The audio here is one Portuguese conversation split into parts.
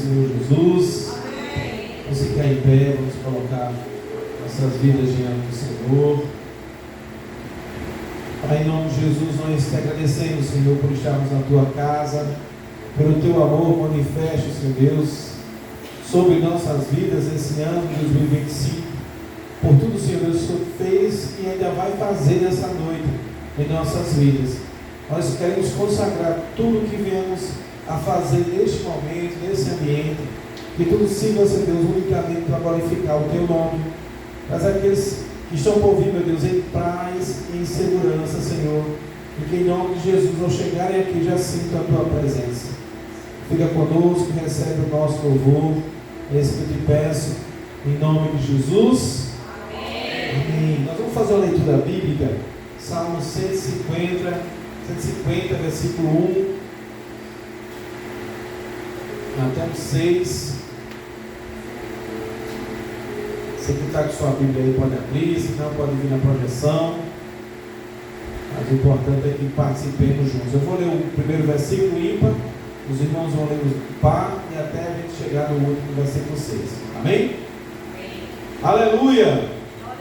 Senhor Jesus. Vamos ficar em pé, vamos colocar nossas vidas diante do Senhor. Pai, em nome de Jesus, nós te agradecemos, Senhor, por estarmos na tua casa, pelo teu amor manifesto, Senhor Deus, sobre nossas vidas esse ano de 2025, por tudo, Senhor Deus, que o Senhor fez e ainda vai fazer nessa noite em nossas vidas. Nós queremos consagrar tudo o que viemos a fazer neste momento, nesse ambiente, que tudo sirva, Senhor Deus, unicamente para glorificar o teu nome, mas aqueles que estão por vir, meu Deus, em paz e em segurança, Senhor, e que em nome de Jesus, ao chegarem aqui, já sintam a tua presença. Fica conosco, recebe o nosso louvor, é isso que eu te peço, em nome de Jesus. Amém. Amém. Nós vamos fazer a leitura bíblica, Salmo 150, versículo 1 até o 6. Você que está com sua Bíblia aí pode abrir, se não pode vir na projeção. Mas o importante é que participemos juntos. Eu vou ler o primeiro versículo ímpar, os irmãos vão ler o par e até a gente chegar no último versículo 6. Amém? Amém. Aleluia!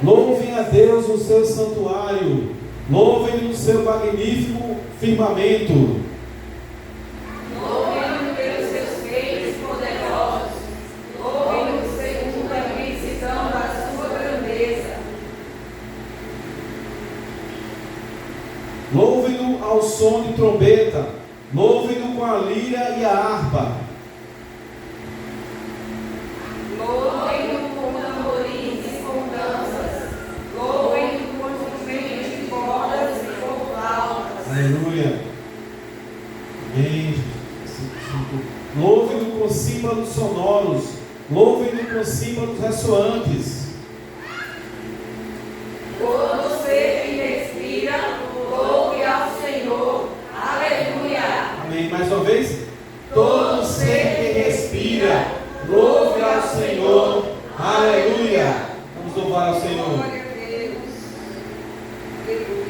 Louvem a Deus no seu santuário, louvem no seu magnífico firmamento. Louvem pelos seus feitos poderosos, louvem segundo a imensidão da sua grandeza. Louvem-no ao som de trombeta, louvem-no com a lira e a harpa. Louvem-no com tamborins e com danças, louvem-no com instrumentos de cordas e com flautas. Aleluia. Amém. Louvem-no com símbolos sonoros, louvem-no com símbolos ressoantes. Todo ser que respira, louve ao Senhor. Aleluia. Amém. Mais uma vez. Todo ser que respira, louve ao Senhor. Aleluia. Vamos louvar ao Senhor. Glória a Deus. Aleluia.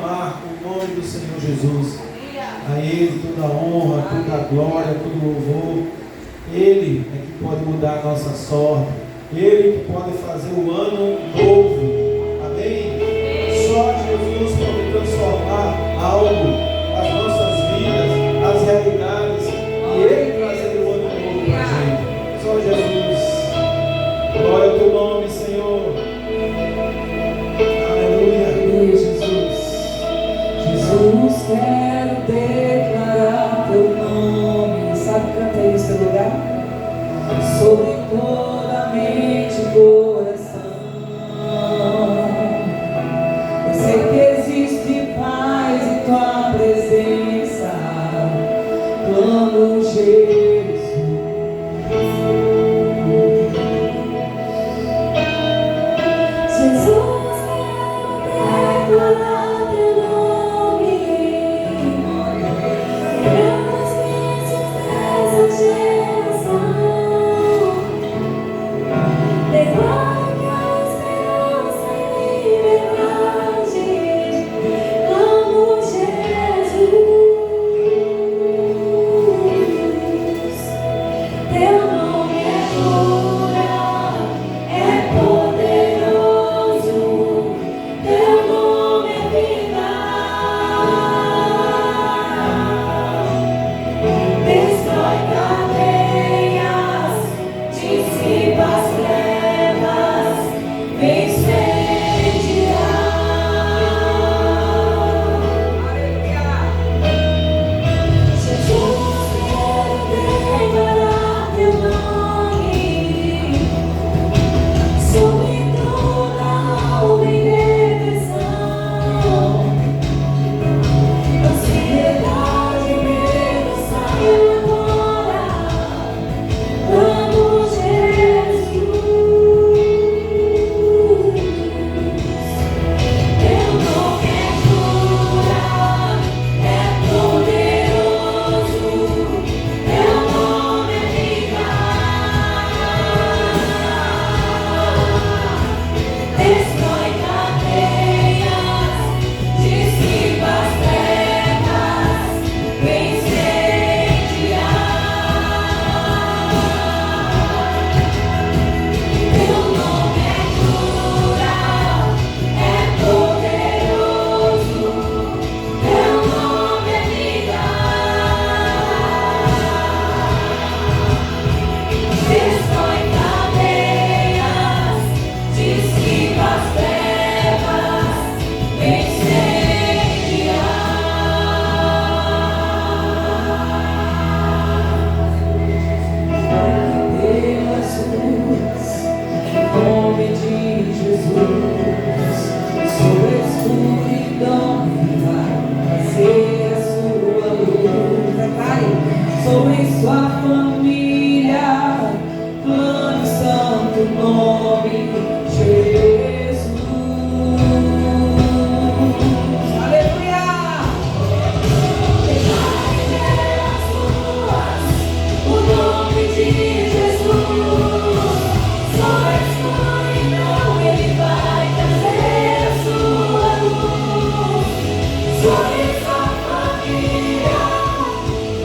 transformar o nome do Senhor Jesus. A Ele toda a honra, toda a glória, todo o louvor. Ele é que pode mudar a nossa sorte. Ele que pode fazer o ano novo. Amém? Só Jesus pode transformar algo, as nossas vidas, as realidades. E Ele trazer o ano novo para a gente. Só Jesus. Glória ao teu nome, Senhor. Aleluia. Jesus. Jesus, quero declarar teu nome. Sabe, canta aí no seu lugar. Sobre toda a mente e coração. Eu sei que existe paz em tua presença. Clamo Jesus. Jesus, quero declarar teu nome. Meus vícios dessa geração. Declaro que a esperança e liberdade. Clamo Jesus. Teu nome é cura, é poderoso. Teu nome é vida. Destrói cadeias, dissipa as trevas, incendiar. Jesus, quero declarar teu nome sobre toda alma e redenção. Ansiedade e medo saiam agora. Clamo Jesus. Teu nome é cura, é poderoso. Teu nome é vida. Destrói cadeias, dissipa as trevas, incendiar. Teu nome é cura, é poderoso. Teu nome é vida. Destrói cadeias, dissipa as trevas, incendiar. Pelas ruas, em nome de Jesus, sobre a escuridão vai fazer a sua luz. Declare sobre sua família, clame o santo nome Jesus. Aleluia! Declare pelas ruas o nome de Jesus. Sobre a escuridão ele vai trazer a sua luz. Sobre sua família,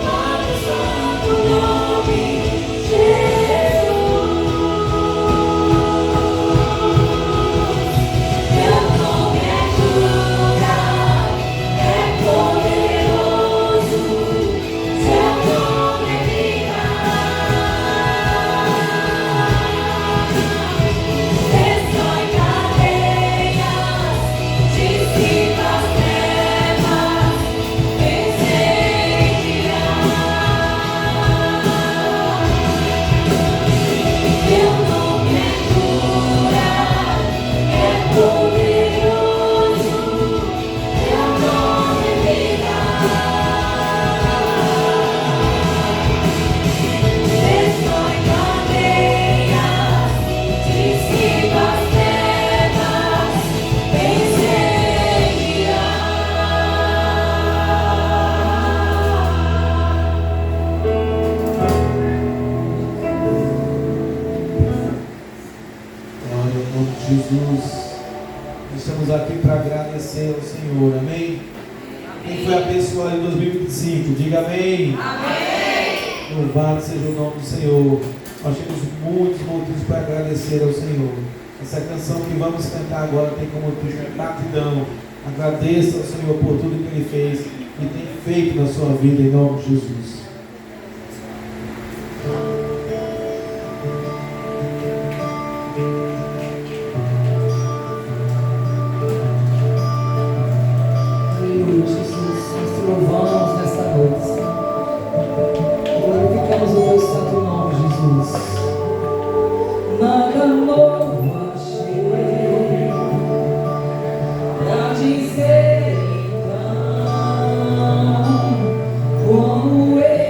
clame o santo nome Jesus. Jesus, estamos aqui para agradecer ao Senhor, amém? abençoado em 2025. Diga amém. Amém. Louvado seja o nome do Senhor. Nós temos muitos motivos para agradecer ao Senhor. Essa canção que vamos cantar agora tem como título gratidão. Agradeça ao Senhor por tudo que Ele fez e tem feito na sua vida, em nome de Jesus. Aleluia, Jesus, nós te louvamos nesta noite, Senhor. Glorificamos o teu santo nome, Jesus. Nada novo achei pra dizer então, como eu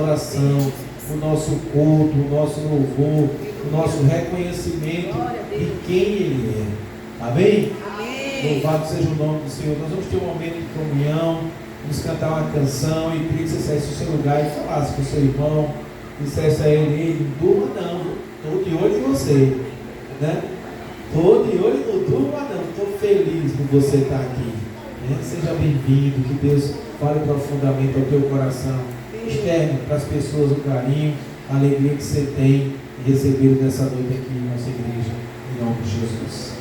adoração, o nosso culto, o nosso louvor, o nosso reconhecimento de quem Ele é. Amém? Louvado seja o nome do Senhor. Nós vamos ter um momento de comunhão, vamos cantar uma canção e queria que você saísse do seu lugar e falasse com o seu irmão, dissesse a ele, não durma não, estou de olho em você, né? Estou de olho, não durma não, estou feliz por você estar aqui, né? Seja bem-vindo, que Deus fale profundamente ao teu coração, externe para as pessoas o carinho, a alegria que você tem em receber nessa noite aqui em nossa igreja, em nome de Jesus.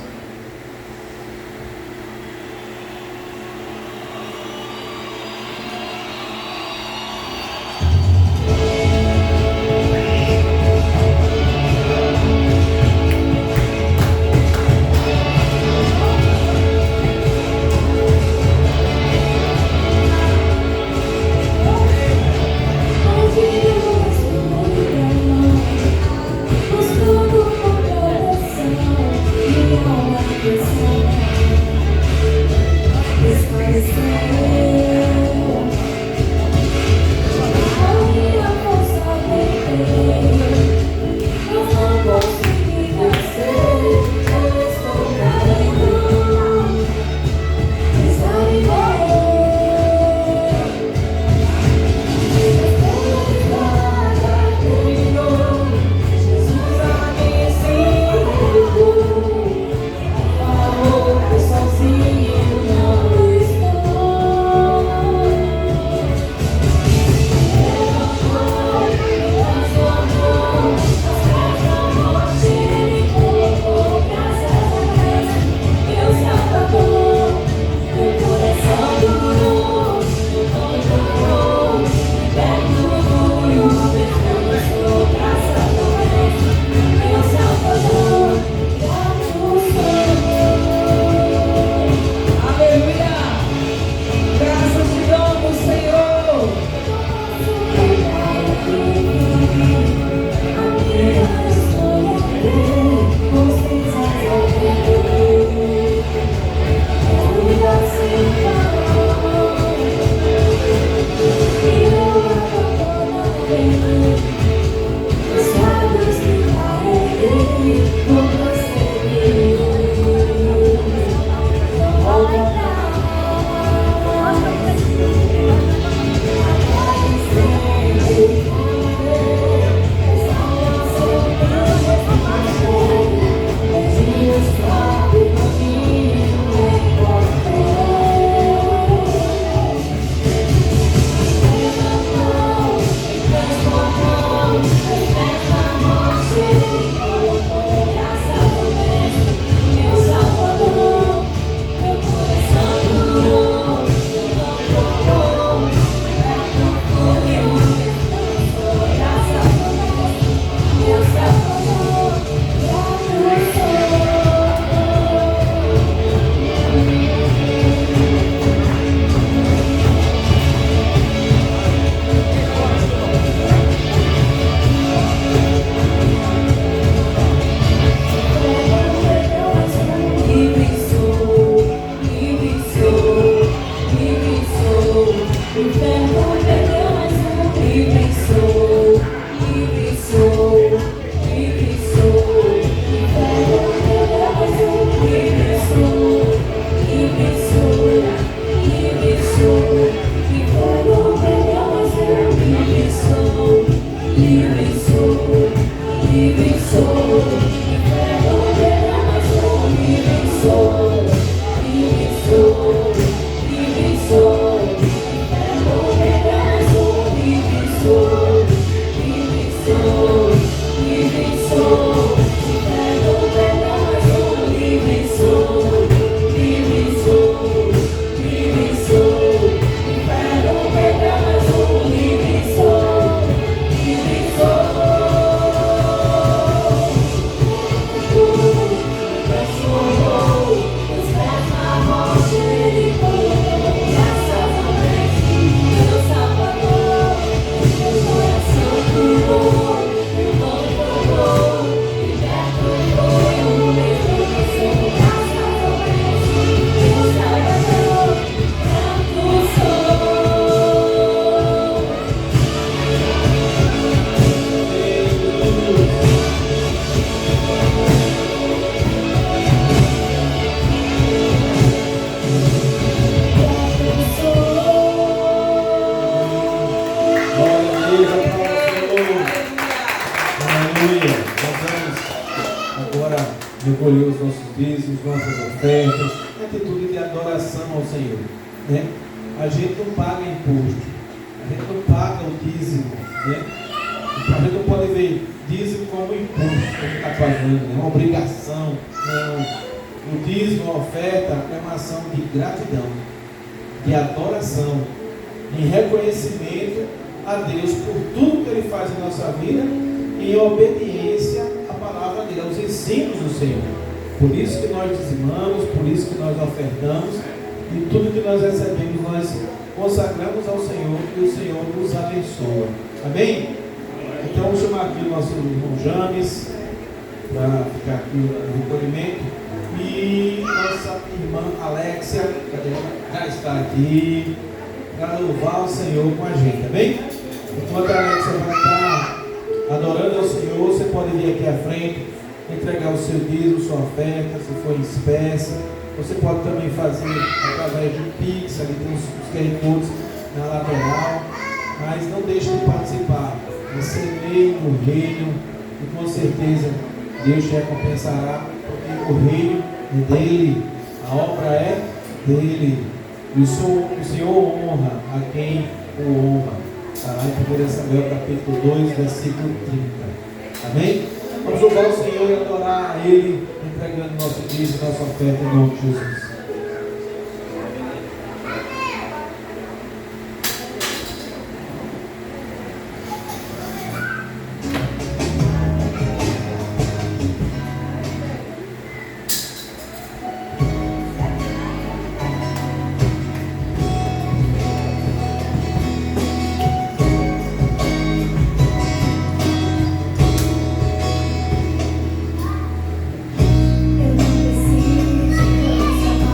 recolher os nossos dízimos, nossas ofertas, atitude de adoração ao Senhor, né? A gente não paga imposto, a gente não paga o dízimo, né? A gente não pode ver dízimo como imposto, como está pagando, né? Uma obrigação, não. O dízimo, a oferta, é uma ação de gratidão, de adoração, em reconhecimento a Deus por tudo que Ele faz em nossa vida, em obediência à palavra dele, aos ensinos do Senhor. Por isso que nós dizimamos, por isso que nós ofertamos, e tudo que nós recebemos nós consagramos ao Senhor, e o Senhor nos abençoa. Amém? Então vamos chamar aqui o nosso irmão James para ficar aqui no recolhimento. E nossa irmã Alexia, já está aqui para louvar o Senhor com a gente, amém? Enquanto a Alexia vai estar adorando ao Senhor, você pode vir aqui à frente, entregar o seu dízimo, sua oferta, se for em espécie. Você pode também fazer através de Pix, ali tem os QR Codes na lateral, mas não deixe de participar. Semeie no reino e com certeza Deus te recompensará, porque o reino é dele, a obra é dele, e o Senhor honra a quem o honra. Está lá em 1 Samuel capítulo 2, versículo 30. Amém? Vamos louvar o Senhor e adorar a Ele, entregando nosso dízimo, nossa oferta em nome de Jesus. Eu não preciso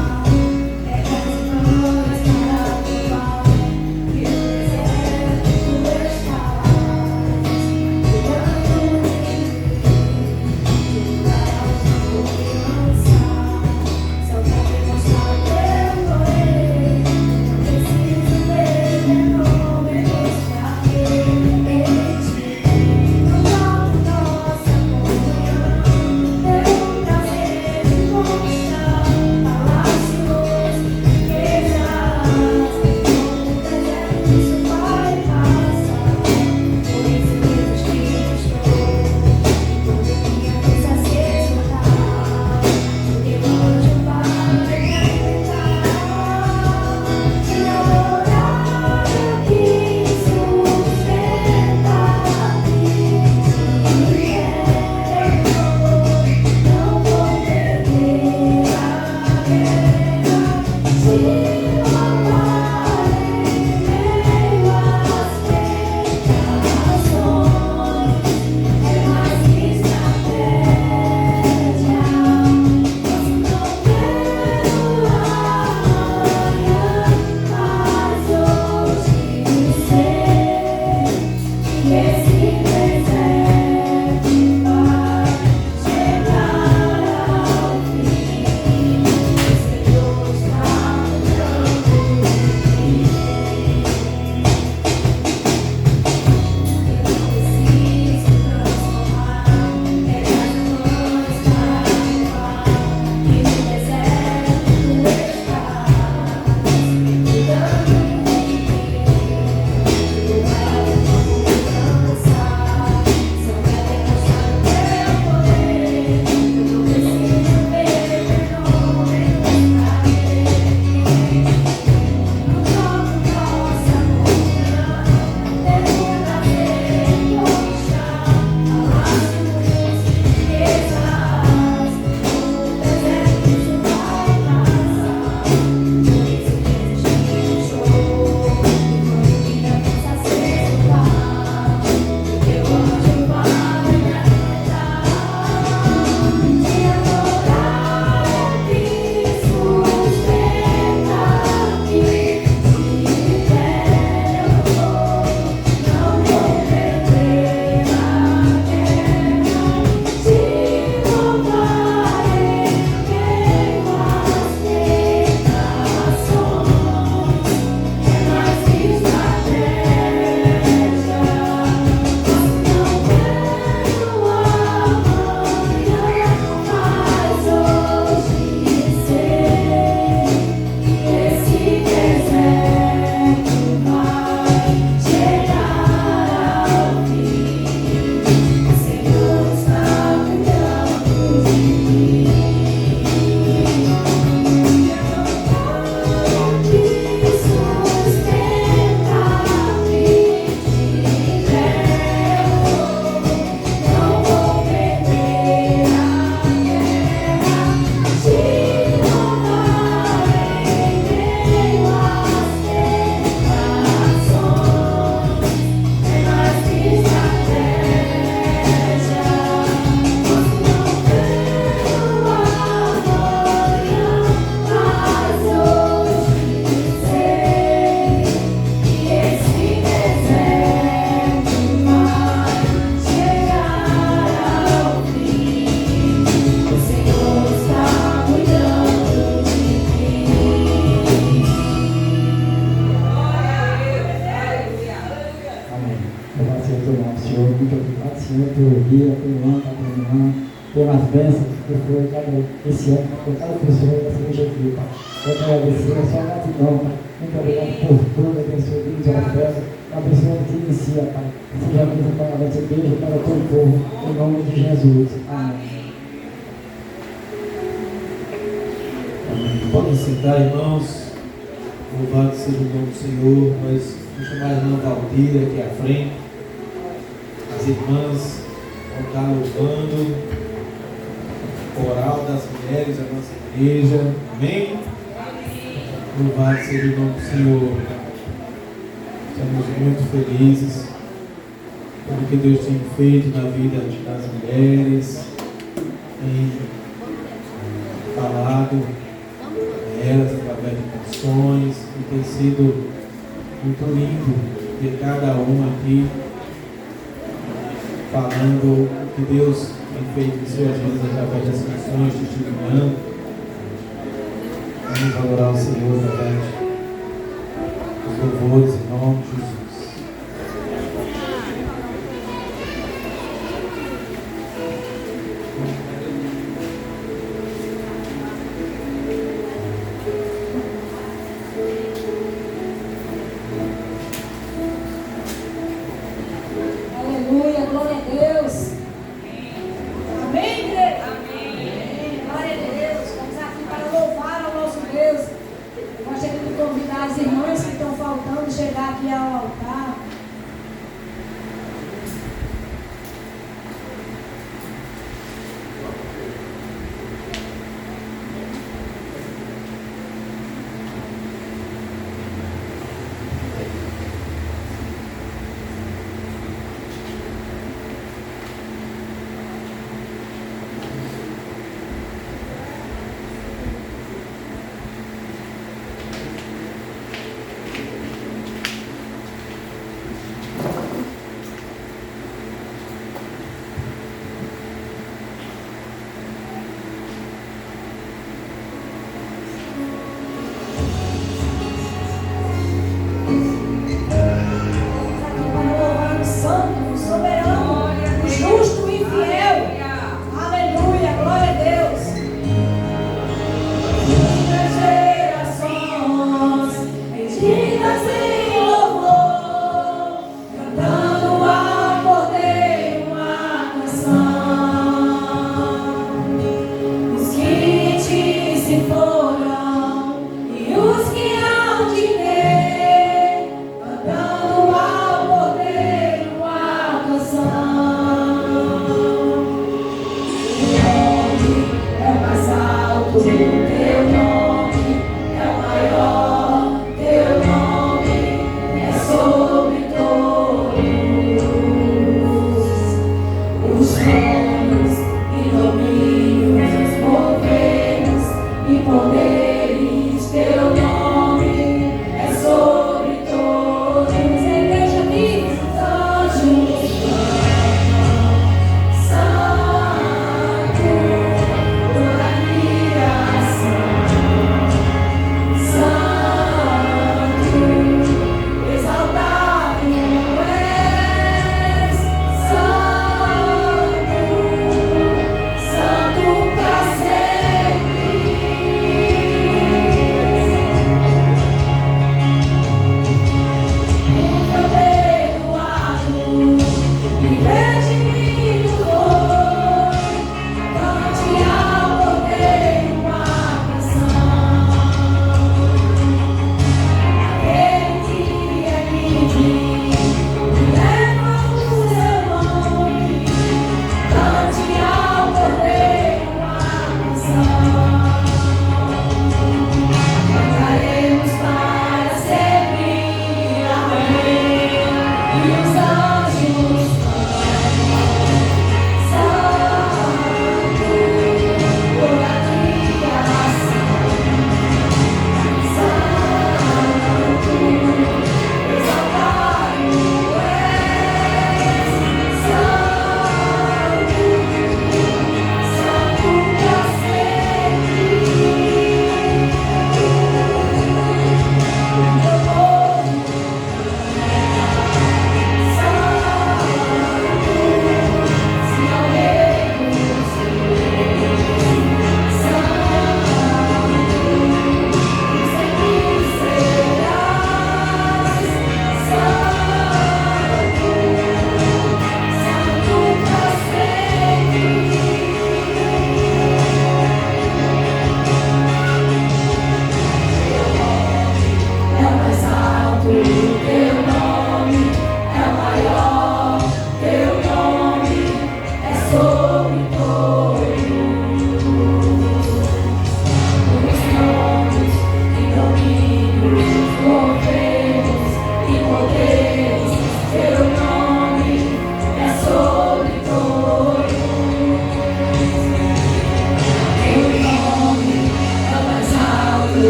Senhor. Muito obrigado, Senhor, pelo dia, pelo ano, pela irmã, pelas bênçãos que foi esse ano, por cada pessoa dessa igreja aqui, Pai. Eu quero agradecer a sua gratidão, Pai. Muito obrigado por tudo, abençoe o dia de oferta, abençoe o que inicia, Pai. Seja bênção para a nossa igreja e para todo o povo, em nome de Jesus. Amém. Podem sentar, irmãos. Louvado seja o nome do Senhor. Nós vamos chamar a irmã Valdir aqui à frente. As irmãs vão estar louvando o coral das mulheres da nossa igreja. Amém? Louvado seja o nome do Senhor. Estamos muito felizes pelo que Deus tem feito na vida das mulheres, tem falado elas através de canções, e tem sido muito lindo ver cada uma aqui falando o que Deus tem feito em suas vidas através das canções, testemunhando. Vamos adorar o Senhor através dos louvores em nome de Jesus. As irmãs que estão faltando chegar aqui ao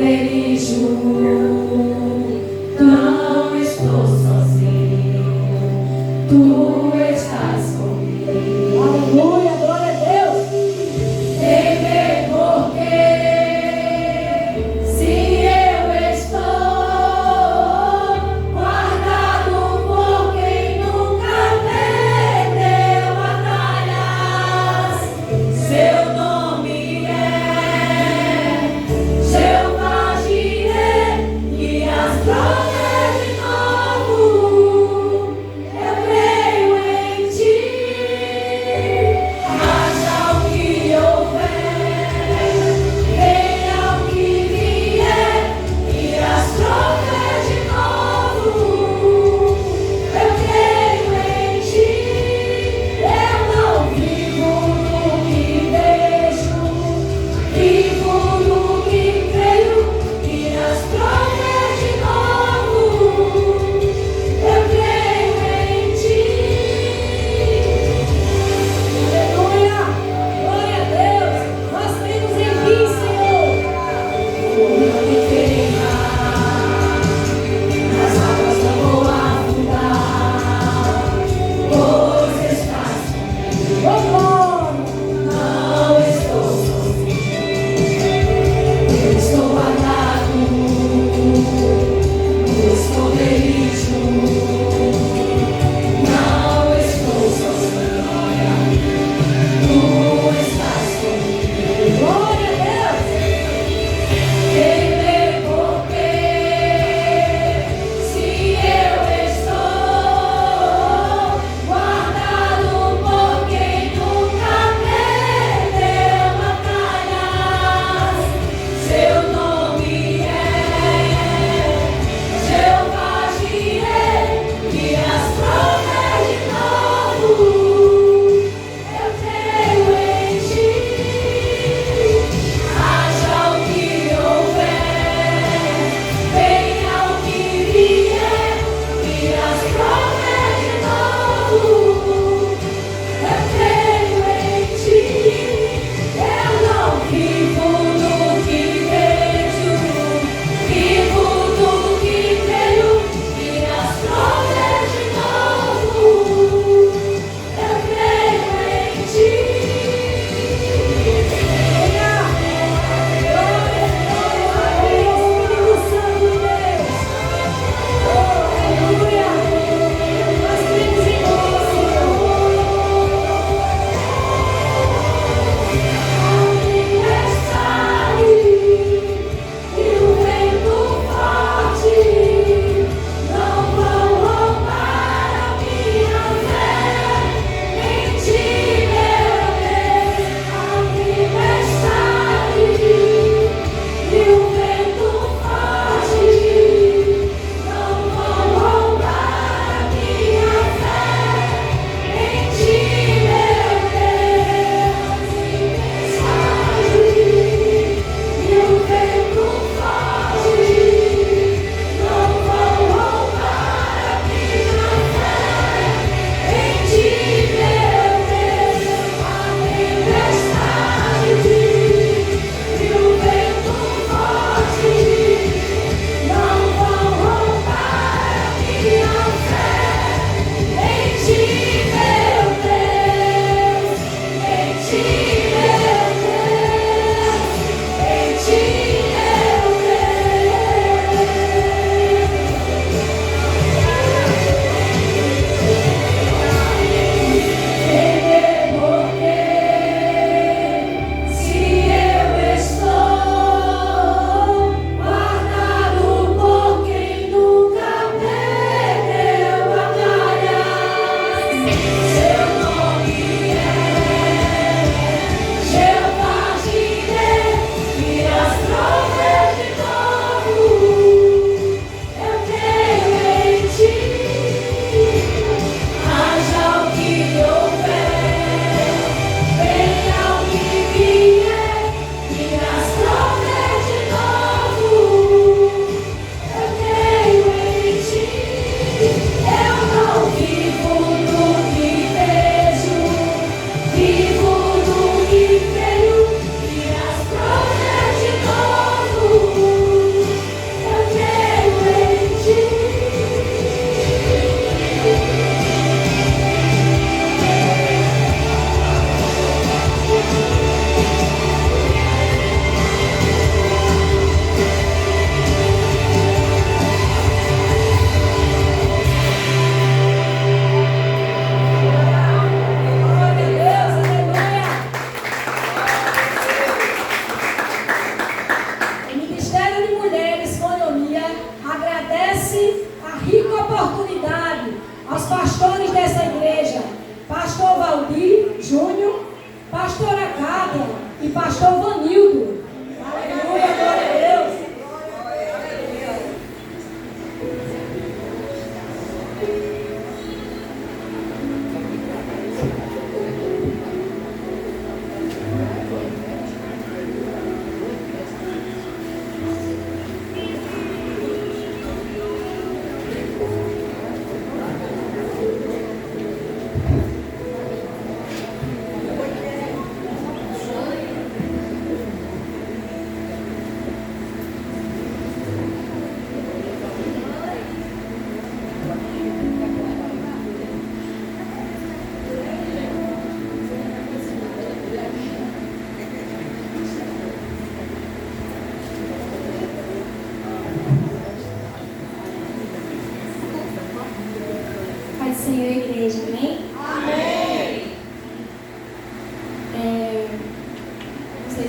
esconderijo, não estou sozinho, tu estás comigo. Aleluia, glória a Deus. Temer porque se eu estou guardado por quem nunca perdeu batalhas, seu nome é Jeová Jireh,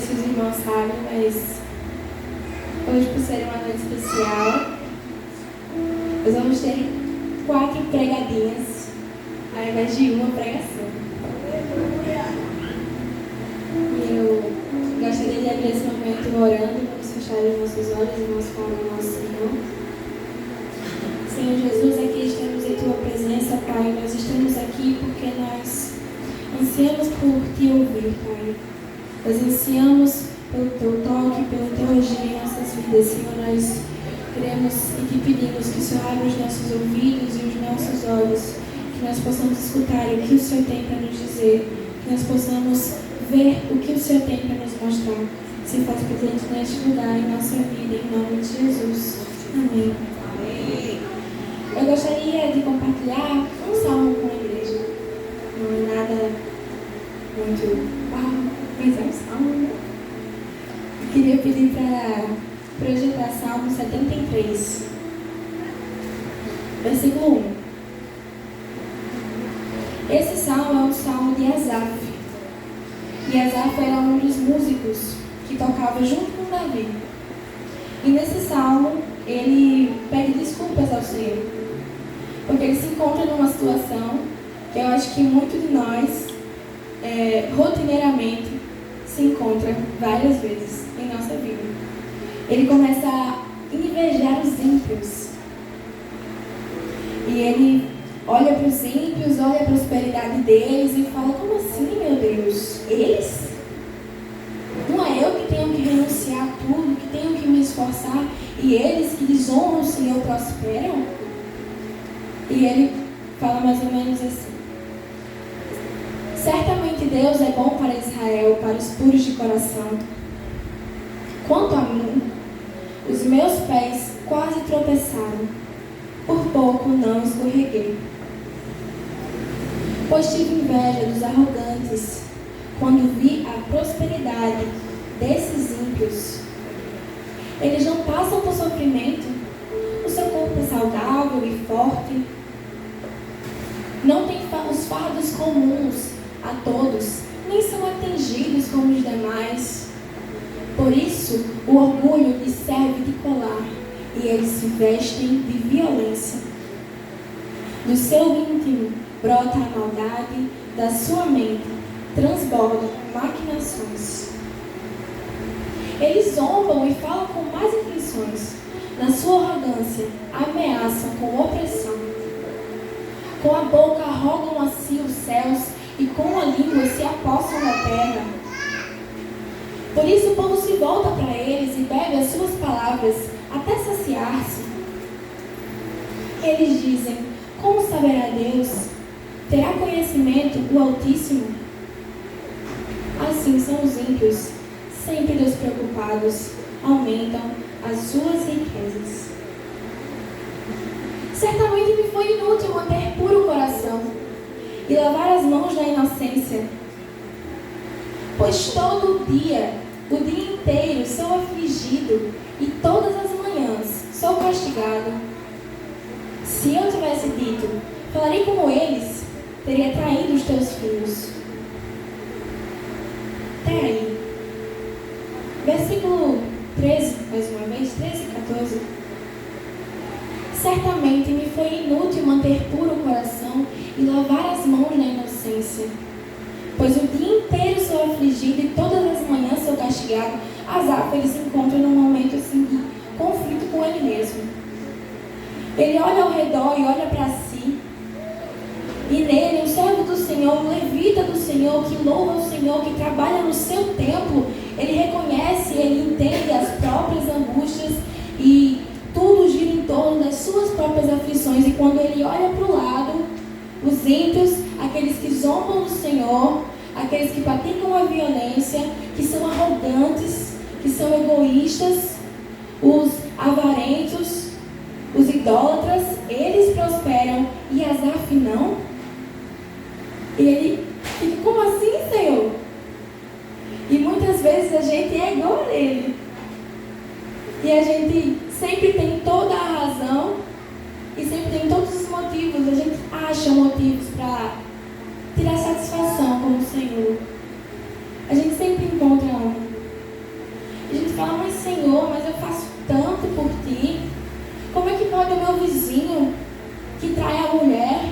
sei se os irmãos sabem, mas hoje, por ser uma noite especial, nós vamos ter 4 pregadinhas ao invés de uma pregação. E eu gostaria de abrir esse momento orando, vamos fechar os nossos olhos e vamos falar ao nosso Senhor. Senhor Jesus, aqui estamos em Tua presença, Pai. Nós estamos aqui porque nós ansiamos por Te ouvir, Pai. Nós ansiamos pelo Teu toque, pelo Teu agir em nossas vidas, Senhor. Nós queremos e Te pedimos que o Senhor abra os nossos ouvidos e os nossos olhos, que nós possamos escutar o que o Senhor tem para nos dizer, que nós possamos ver o que o Senhor tem para nos mostrar. Se faz presente neste lugar, em nossa vida, em nome de Jesus. Amém. Eu gostaria de compartilhar um salmo com a igreja. Não é nada muito mas é um salmo, né? Eu queria pedir para projetar Salmo 73, versículo 1. Esse salmo é um salmo de Asaf. E Asaf era um dos músicos que tocava junto com Davi. E nesse salmo, ele pede desculpas ao Senhor, porque ele se encontra numa situação que eu acho que muito de nós, rotineiramente, se encontra várias vezes em nossa vida. Ele começa a invejar os ímpios. E ele olha para os ímpios, olha a prosperidade deles e fala: como assim, meu Deus? Eles? Não é eu que tenho que renunciar a tudo, que tenho que me esforçar, e eles que desonram o Senhor prosperam? E ele fala mais ou menos assim: certamente Deus é bom para Israel, para os puros de coração. Quanto a mim, os meus pés quase tropeçaram, por pouco não escorreguei. Pois tive inveja dos arrogantes, quando vi a prosperidade desses ímpios. Eles não passam por sofrimento, o seu corpo é saudável e forte. Não tem os fardos comuns a todos, nem são atingidos como os demais. Por isso, o orgulho lhes serve de colar, e eles se vestem de violência. Do seu íntimo brota a maldade, da sua mente transbordam maquinações. Eles zombam e falam com más intenções. Na sua arrogância, ameaçam com opressão. Com a boca arrogam a si os céus, e com a língua se apossam da terra. Por isso o povo se volta para eles e bebe as suas palavras até saciar-se. Eles dizem: como saberá Deus? Terá conhecimento o Altíssimo? Assim são os ímpios, sempre despreocupados, aumentam as suas riquezas. Certamente me foi inútil manter puro o coração e lavar as mãos na inocência. Pois todo dia, o dia inteiro, sou afligido e todas as manhãs sou castigado. Se eu tivesse dito: falarei como eles, teria traído os teus filhos. Até aí. Versículo 13, mais uma vez, 13 e 14. Certamente me foi inútil manter puro o coração e lavar as mãos na inocência. Pois o dia inteiro sou afligido e todas as manhãs sou castigado. Asaf, ele se encontra num momento assim de conflito com ele mesmo. Ele olha ao redor e olha para si. E nele, o servo do Senhor, o levita do Senhor, que louva o Senhor, que trabalha no seu templo, ele reconhece, ele entende as próprias angústias e tudo gira em torno das suas próprias aflições. E quando ele olha para o lado, os ímpios, aqueles que zombam do Senhor, aqueles que praticam a violência, que são arrogantes, que são egoístas, os avarentos, os idólatras, eles prosperam e Asaf não. E ele fica: como assim, Senhor? E muitas vezes a gente é igual a ele. E a gente sempre tem toda a razão e sempre tem todos os motivos. A gente acha motivos para tirar satisfação com o Senhor. A gente sempre encontra fala, mas Senhor, mas eu faço tanto por ti. Como é que pode o meu vizinho que trai a mulher,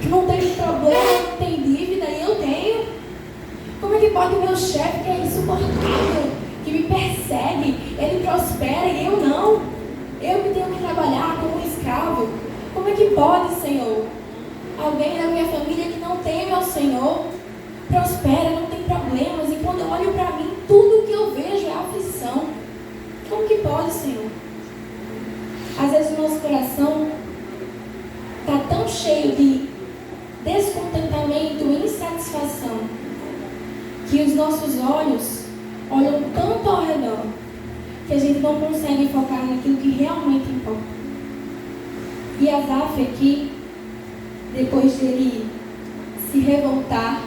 que não tem problema, não tem dívida, e eu tenho? Como é que pode o meu chefe, que é insuportável, que me persegue, ele prospera e eu não? Eu que tenho que trabalhar como um escravo. Como é que pode, Senhor? Alguém da minha família que não teme ao Senhor prospera, não tem problemas, e quando eu olho para mim, tudo que eu vejo é aflição. Como que pode, Senhor? Às vezes o nosso coração está tão cheio de descontentamento e insatisfação que os nossos olhos olham tanto ao redor que a gente não consegue focar naquilo que realmente importa. E Asaf aqui, depois de ele se revoltar,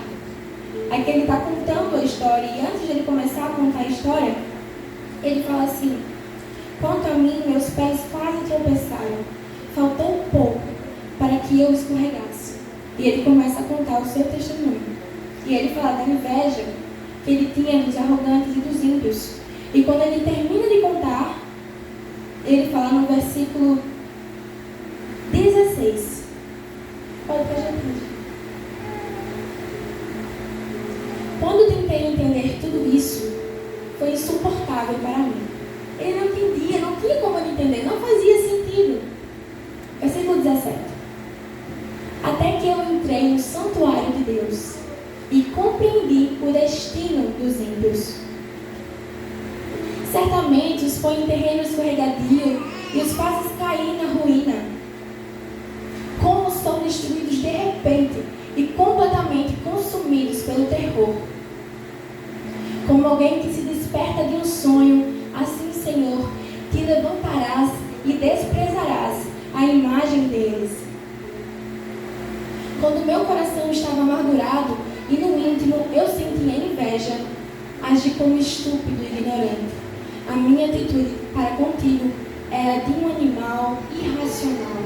aqui ele está contando a história, e antes de ele começar a contar a história, ele fala assim: quanto a mim, meus pés quase tropeçaram, faltou pouco para que eu escorregasse. E ele começa a contar o seu testemunho. E ele fala da inveja que ele tinha dos arrogantes e dos ímpios. E quando ele termina de contar, ele fala no versículo 16. Pode pra gente. Quando tentei entender tudo isso, foi insuportável para mim. Ele não entendia, não tinha como ele entender, não fazia sentido. Versículo 17. Até que eu entrei no santuário de Deus e compreendi o destino dos ímpios. Certamente os põe em terreno escorregadio e os fazes cair na ruína. Como são destruídos de repente e completamente consumidos pelo terror. Como alguém que se desperta de um sonho, assim, Senhor, te levantarás e desprezarás a imagem deles. Quando meu coração estava amargurado e no íntimo eu sentia inveja, agi como estúpido e ignorante. A minha atitude para contigo era de um animal irracional.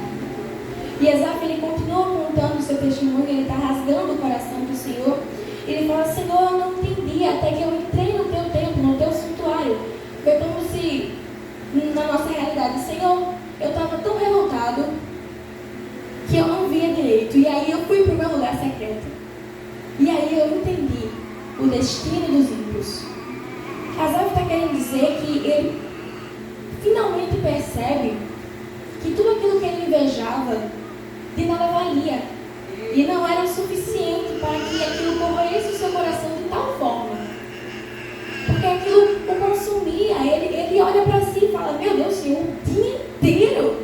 E Asaf, ele continua contando o seu testemunho, ele está rasgando o coração do Senhor. Ele fala: Senhor, eu não entendi até que eu entrei no teu templo, no teu santuário. Foi como se, na nossa realidade, Senhor, eu estava tão revoltado que eu não via direito. E aí eu fui para o meu lugar secreto. E aí eu entendi o destino dos ímpios. Asaf está querendo dizer que ele finalmente percebe que tudo aquilo que ele invejava de nada valia. E não era o suficiente para que aquilo corroesse o seu coração de tal forma. Porque aquilo o consumia. Ele olha para si e fala: meu Deus, Senhor, o dia inteiro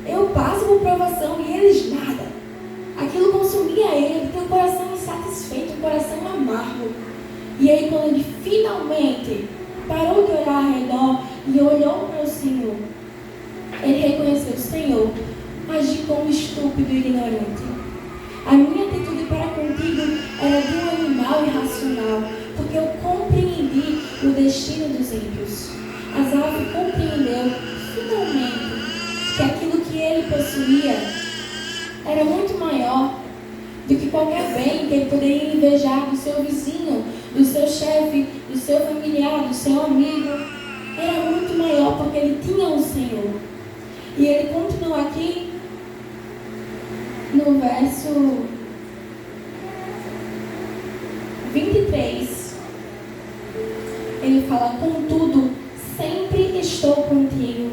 eu passo por provação e eles nada. Aquilo consumia ele, tem um coração insatisfeito, um coração amargo. E aí, quando ele finalmente parou de olhar ao redor e olhou para o Senhor, ele reconheceu: Senhor, agi como estúpido e ignorante. A minha atitude para contigo era de um animal irracional, porque eu compreendi o destino dos ímpios. Asaf compreendeu finalmente que aquilo que ele possuía era muito maior do que qualquer bem que ele poderia invejar do seu vizinho, do seu chefe, do seu familiar, do seu amigo. Era muito maior porque ele tinha um Senhor. E ele continua aqui no verso 23. Ele fala: contudo, sempre estou contigo.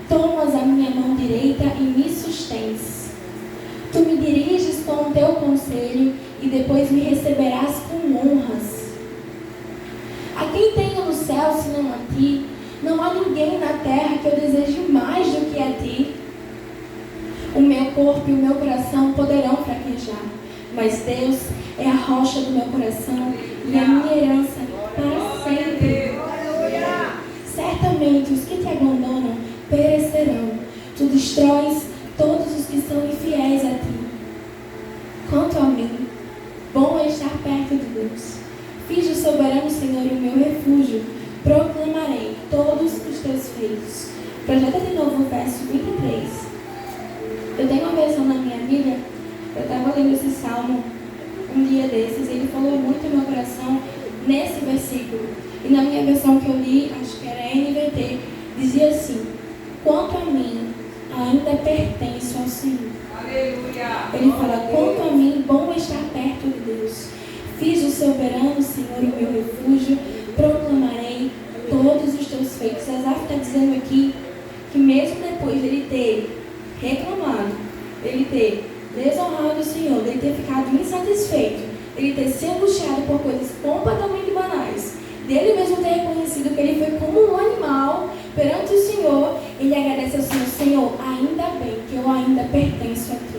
Tomas a minha mão direita e me sustens. Tu me diriges com o teu conselho e depois me receberás com honras. A quem tenho no céu senão a ti? Não há ninguém na terra que eu deseje mais do que a ti. O meu corpo e o meu coração poderão fraquejar, mas Deus é a rocha do meu coração e a minha herança para sempre. Certamente os que te abandonam perecerão. Tu destróis todos os que são infiéis a ti. Quanto a mim, bom é estar perto de Deus. Fiz do soberano Senhor o meu refúgio. Proclamarei todos os teus feitos. Projeta de novo o verso 23. Eu tenho uma versão na minha Bíblia. Eu estava lendo esse salmo um dia desses e ele falou muito no meu coração nesse versículo. E na minha versão que eu li, acho que era NVT, dizia assim: quanto a mim, ainda pertenço ao Senhor. Aleluia. Ele fala: quanto a mim, bom estar perto de Deus. Fiz o soberano Senhor o meu refúgio, proclamarei todos os teus feitos. Asaf está dizendo aqui que mesmo depois dele ter reclamado, ele ter desonrado o Senhor, dele ter ficado insatisfeito, ele ter se angustiado por coisas completamente banais, dele mesmo ter reconhecido que ele foi como um animal perante o Senhor, ele agradece ao Senhor: Senhor, ainda bem que eu ainda pertenço a Ti.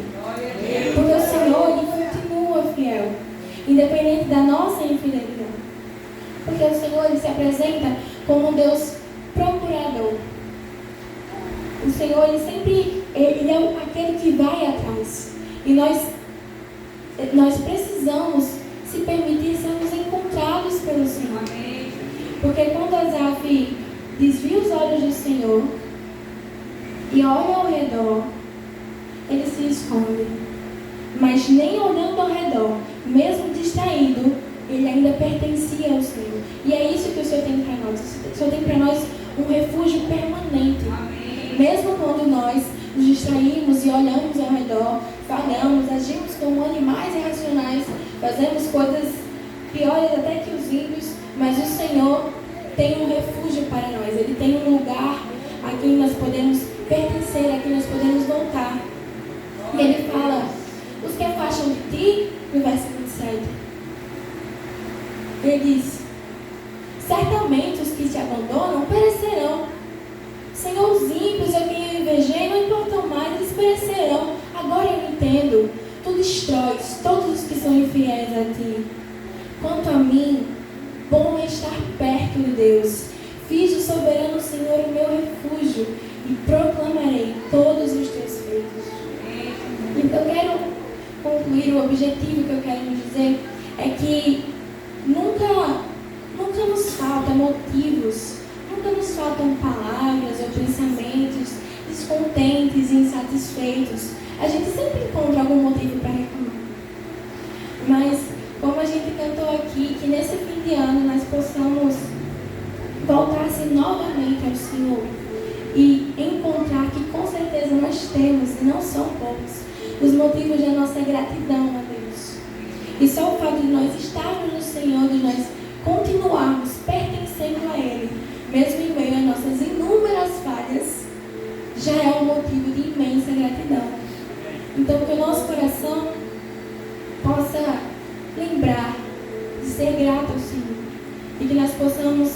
Porque o Senhor, Ele continua fiel, independente da nossa infidelidade. Porque o Senhor, Ele se apresenta como um Deus procurador. O Senhor, Ele sempre, Ele é aquele que vai atrás. E nós precisamos se permitir sermos encontrados pelo Senhor. Porque quando Asaf desvia os olhos do Senhor e olha ao redor, ele se esconde. Mas nem olhando ao redor, mesmo distraído, ele ainda pertencia ao Senhor. E é isso que o Senhor tem para nós. O Senhor tem para nós um refúgio permanente. Mesmo quando nós nos distraímos e olhamos ao redor, falhamos, agimos como animais irracionais, fazemos coisas piores até que os ímpios, mas o Senhor tem um refúgio para nós. Ele tem um lugar a quem nós podemos pertencer, a quem nós podemos voltar. E Ele fala: os que afastam de Ti, no verso 27, Ele diz: certamente os que Te abandonam perecerão. Senhor, os ímpios a quem eu invejei não importam mais, eles perecerão. Agora eu entendo: Tu destróis todos os que são infiéis a Ti. Quanto a mim, bom é estar perto de Deus. Fiz o soberano Senhor o meu refúgio e proclamarei todos os Teus feitos. Então eu quero concluir, o objetivo que eu quero dizer é que nunca nos faltam motivos, nunca nos faltam palavras ou pensamentos descontentes e insatisfeitos. A gente sempre encontra algum motivo para reclamar. Mas, como a gente cantou aqui, que nesse fim de ano nós possamos voltar-se novamente ao Senhor e encontrar que com certeza nós temos, e não são poucos, os motivos da nossa gratidão a Deus. E só o fato de nós estarmos no Senhor, de nós continuarmos pertencendo a Ele, mesmo em meio às nossas inúmeras falhas, já é um motivo de imensa gratidão. Então, que o nosso coração possa lembrar de ser grato ao Senhor e que nós possamos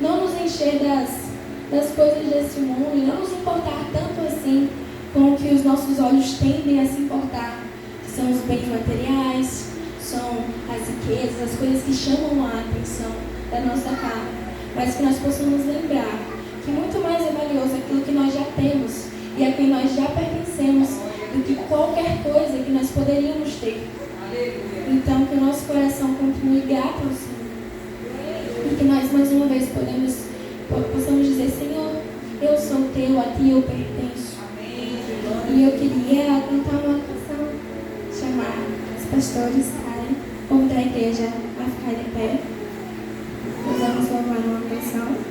não nos encher das coisas desse mundo e não nos importar tanto assim com o que os nossos olhos tendem a se importar, que são os bens materiais, são as riquezas, as coisas que chamam a atenção da nossa carne, mas que nós possamos lembrar que muito mais é valioso aquilo que nós já temos e a quem nós já pertencemos do que qualquer coisa que nós poderíamos ter. Então, que o nosso coração continue grato ao Senhor e que nós mais uma vez possamos dizer: Senhor, eu sou Teu, a Ti eu pertenço. E eu queria cantar uma canção, chamar os pastores, o povo da igreja a ficar de pé. Nós vamos louvar uma canção.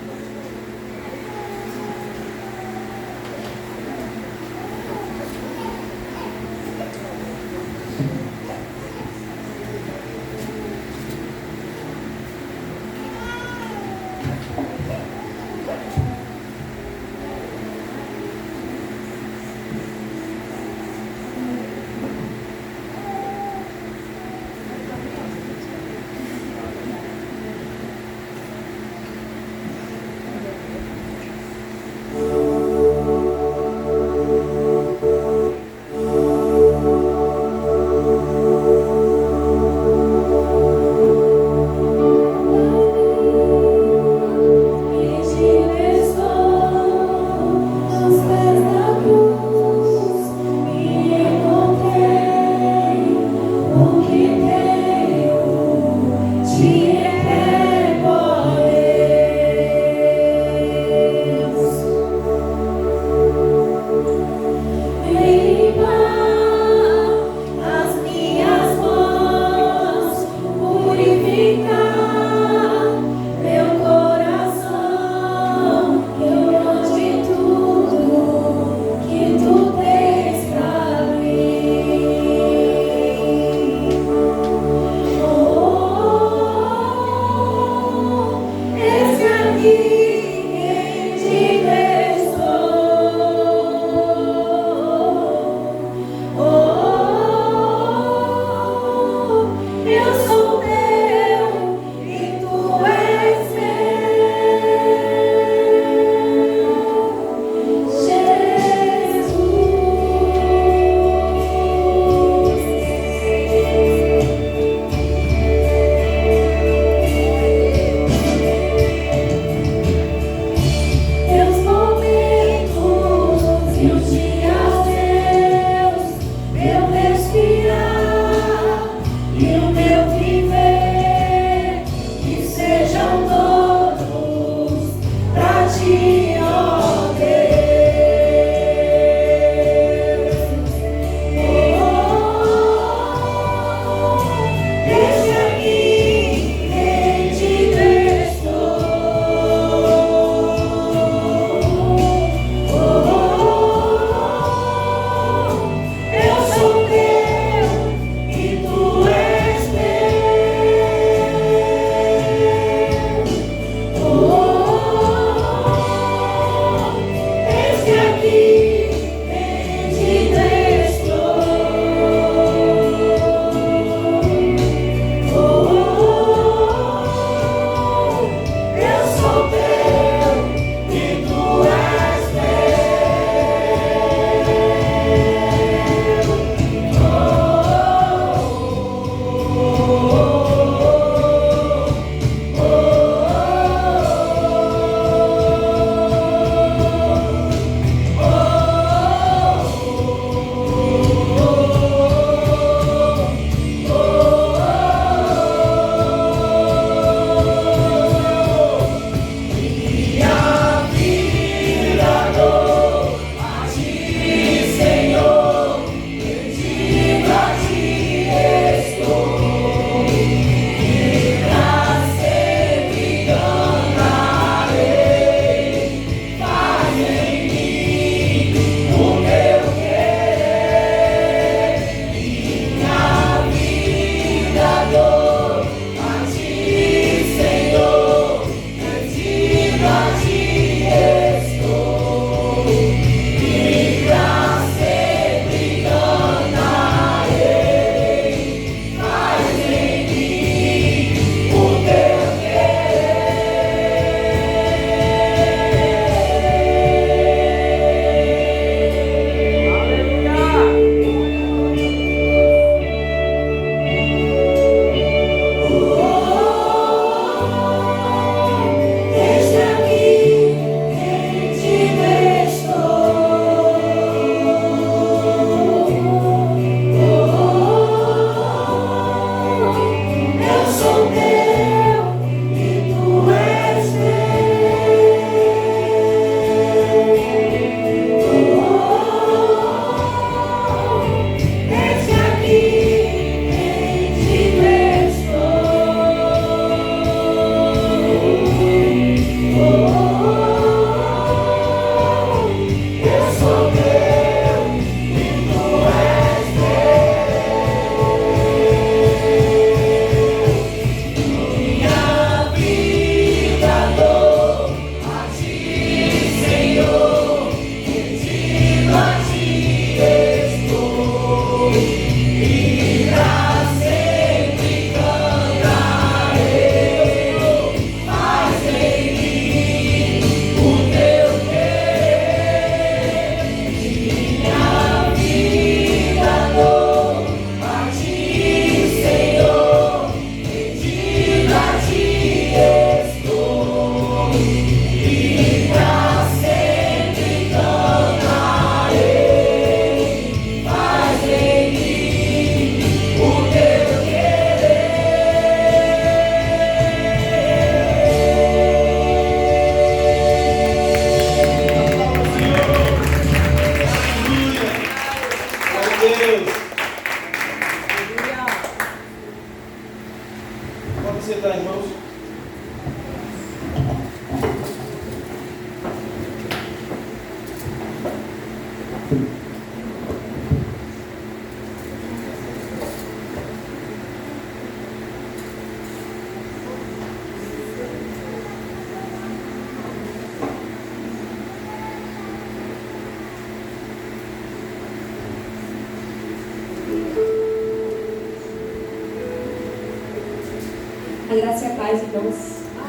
A graça e a paz, irmãos.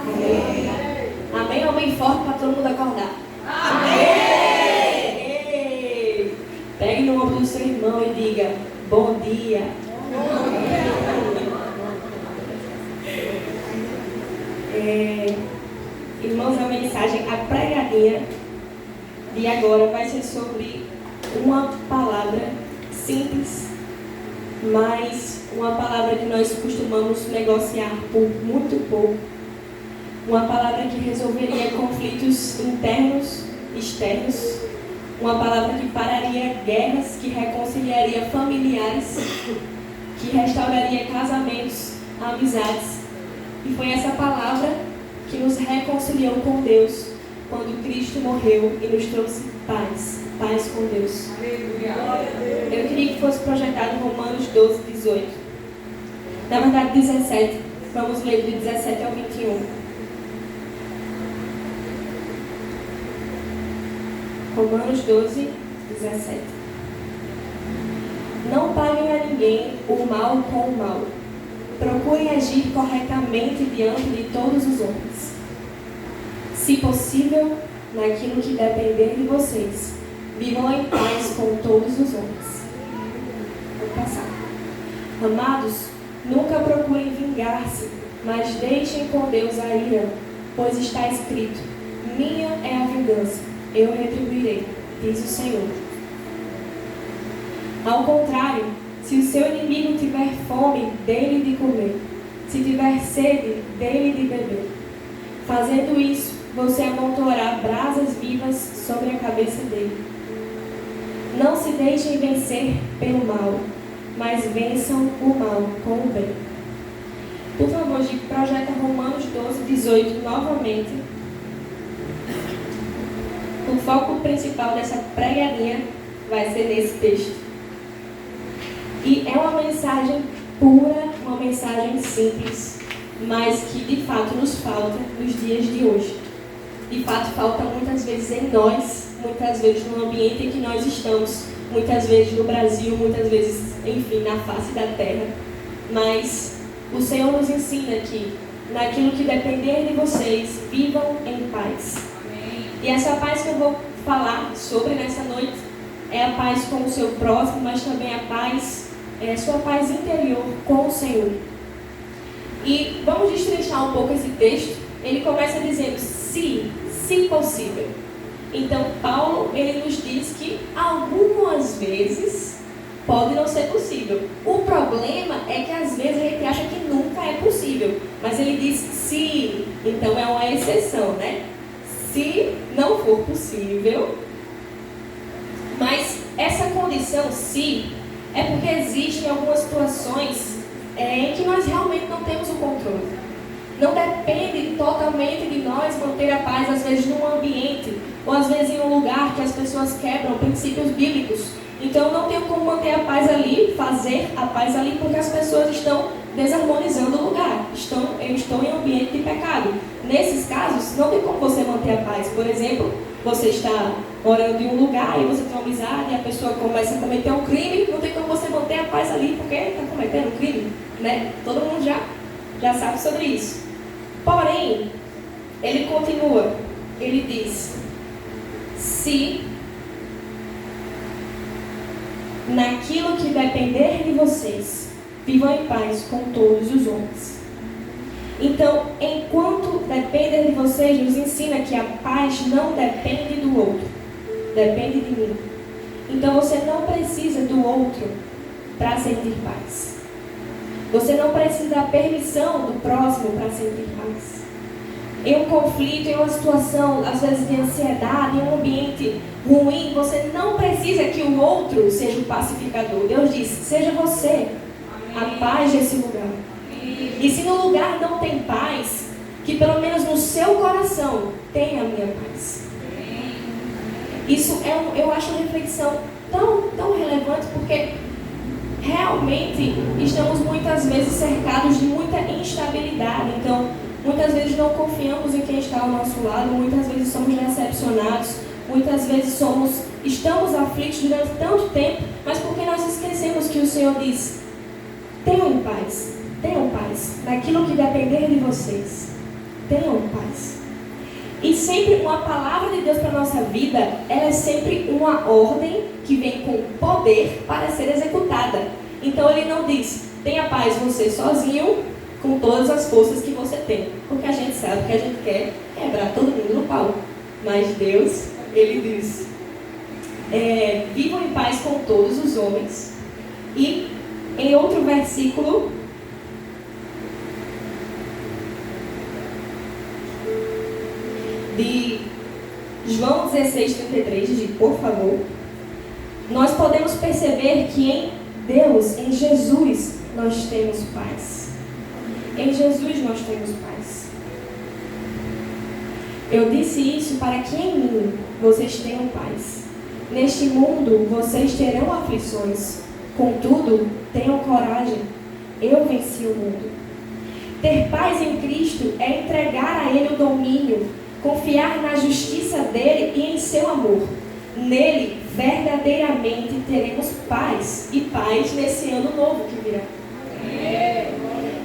Amém. Amém. Amém forte para todo mundo acordar. Amém. Pegue no ombro do seu irmão e diga: bom dia. Irmãos, a mensagem, a pregadinha de agora vai ser sobre uma palavra simples, mas uma palavra que nós costumamos negociar por muito pouco. Uma palavra que resolveria conflitos internos, externos. Uma palavra que pararia guerras, que reconciliaria familiares, que restauraria casamentos, amizades. E foi essa palavra que nos reconciliou com Deus quando Cristo morreu e nos trouxe paz com Deus. Eu queria que fosse projetado Romanos 12, 18. Na verdade, 17. Vamos ler de 17 ao 21. Romanos 12, 17. Não paguem a ninguém o mal com o mal. Procurem agir corretamente diante de todos os homens. Se possível, naquilo que depender de vocês, vivam em paz com todos os homens. Vou passar. Amados, nunca procurem vingar-se, mas deixem com Deus a ira, pois está escrito: minha é a vingança, eu retribuirei, diz o Senhor. Ao contrário, se o seu inimigo tiver fome, dê-lhe de comer. Se tiver sede, dê-lhe de beber. Fazendo isso, você amontoará brasas vivas sobre a cabeça dele. Não se deixem vencer pelo mal, mas vençam o mal com o bem. Por favor, Gico, projeta Romanos 12, 18 novamente. O foco principal dessa pregadinha vai ser nesse texto. E é uma mensagem pura, uma mensagem simples, mas que de fato nos falta nos dias de hoje. De fato falta muitas vezes em nós, muitas vezes no ambiente em que nós estamos, muitas vezes no Brasil, muitas vezes, enfim, na face da terra. Mas o Senhor nos ensina que, naquilo que depender de vocês, vivam em paz. Amém. E essa paz que eu vou falar sobre nessa noite é a paz com o seu próximo, mas também a paz, sua paz interior com o Senhor. E vamos destrinchar um pouco esse texto. Ele começa dizendo: se possível. Então, Paulo, ele nos diz que algumas vezes pode não ser possível. O problema é que às vezes a gente acha que nunca é possível. Mas ele diz se, então é uma exceção, né? Se não for possível. Mas essa condição, se, é porque existem algumas situações em que nós realmente não temos o controle. Não depende totalmente de nós manter a paz, às vezes num ambiente, ou às vezes em um lugar que as pessoas quebram princípios bíblicos. Então não tem como manter a paz ali, fazer a paz ali, porque as pessoas estão desarmonizando o lugar. Eu estou em um ambiente de pecado. Nesses casos, não tem como você manter a paz. Por exemplo, você está orando em um lugar e você tem uma amizade e a pessoa começa a cometer um crime, não tem como você manter a paz ali porque está cometendo um crime, né? Todo mundo já sabe sobre isso. Porém, ele continua, ele diz: se naquilo que depender de vocês, vivam em paz com todos os homens. Então, enquanto depender de vocês, nos ensina que a paz não depende do outro, depende de mim. Então, você não precisa do outro para sentir paz. Você não precisa da permissão do próximo para sentir paz. Em um conflito, em uma situação, às vezes de ansiedade, em um ambiente ruim, você não precisa que o outro seja o pacificador. Deus diz: seja você a paz desse lugar. E se no lugar não tem paz, que pelo menos no seu coração tenha a minha paz. Isso eu acho uma reflexão tão relevante, porque realmente estamos muitas vezes cercados de muita instabilidade. Então, muitas vezes não confiamos em quem está ao nosso lado, muitas vezes somos decepcionados, muitas vezes estamos aflitos durante tanto tempo, mas porque nós esquecemos que o Senhor diz: tenham paz. tenham paz. Naquilo que depender de vocês, tenham paz. E sempre uma palavra de Deus para a nossa vida, ela é sempre uma ordem que vem com poder para ser executada. Então ele não diz, tenha paz você sozinho, com todas as forças que você tem. Porque a gente sabe que a gente quer quebrar todo mundo no pau. Mas Deus, ele diz, vivam em paz com todos os homens. E em outro versículo, de João 16:33, diz, por favor, nós podemos perceber que em Deus, em Jesus, nós temos paz. Em Jesus nós temos paz. Eu disse isso para que em mim vocês tenham paz. Neste mundo vocês terão aflições. Contudo, tenham coragem. Eu venci o mundo. Ter paz em Cristo é entregar a Ele o domínio, confiar na justiça dEle e em seu amor. Nele, verdadeiramente, teremos paz e paz nesse ano novo que virá.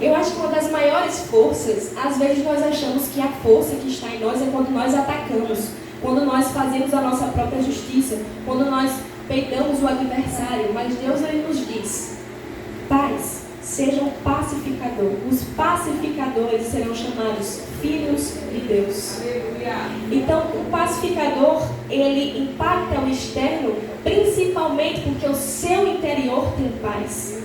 Eu acho que uma das maiores forças, às vezes nós achamos que a força que está em nós é quando nós atacamos, quando nós fazemos a nossa própria justiça, quando nós peitamos o adversário, mas Deus ele nos diz, paz, sejam pacificadores. Os pacificadores serão chamados filhos de Deus. Então, o pacificador, ele impacta o externo, principalmente porque o seu interior tem paz.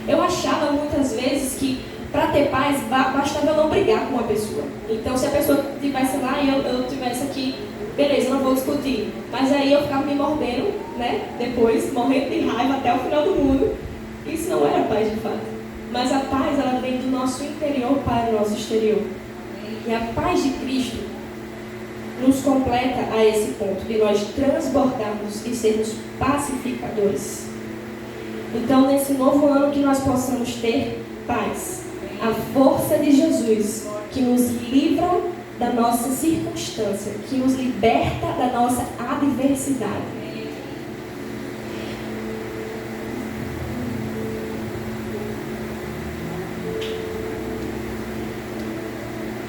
Eu achava muitas vezes que para ter paz, bastava eu não brigar com uma pessoa. Então, se a pessoa estivesse lá e eu estivesse aqui, beleza, não vou discutir. Mas aí eu ficava me mordendo, né? Depois, morrendo de raiva até o final do mundo. Isso não era paz de fato. Mas a paz, ela vem do nosso interior para o nosso exterior. E a paz de Cristo nos completa a esse ponto, de nós transbordarmos e sermos pacificadores. Então, nesse novo ano, que nós possamos ter paz. A força de Jesus, que nos livra da nossa circunstância, que nos liberta da nossa adversidade.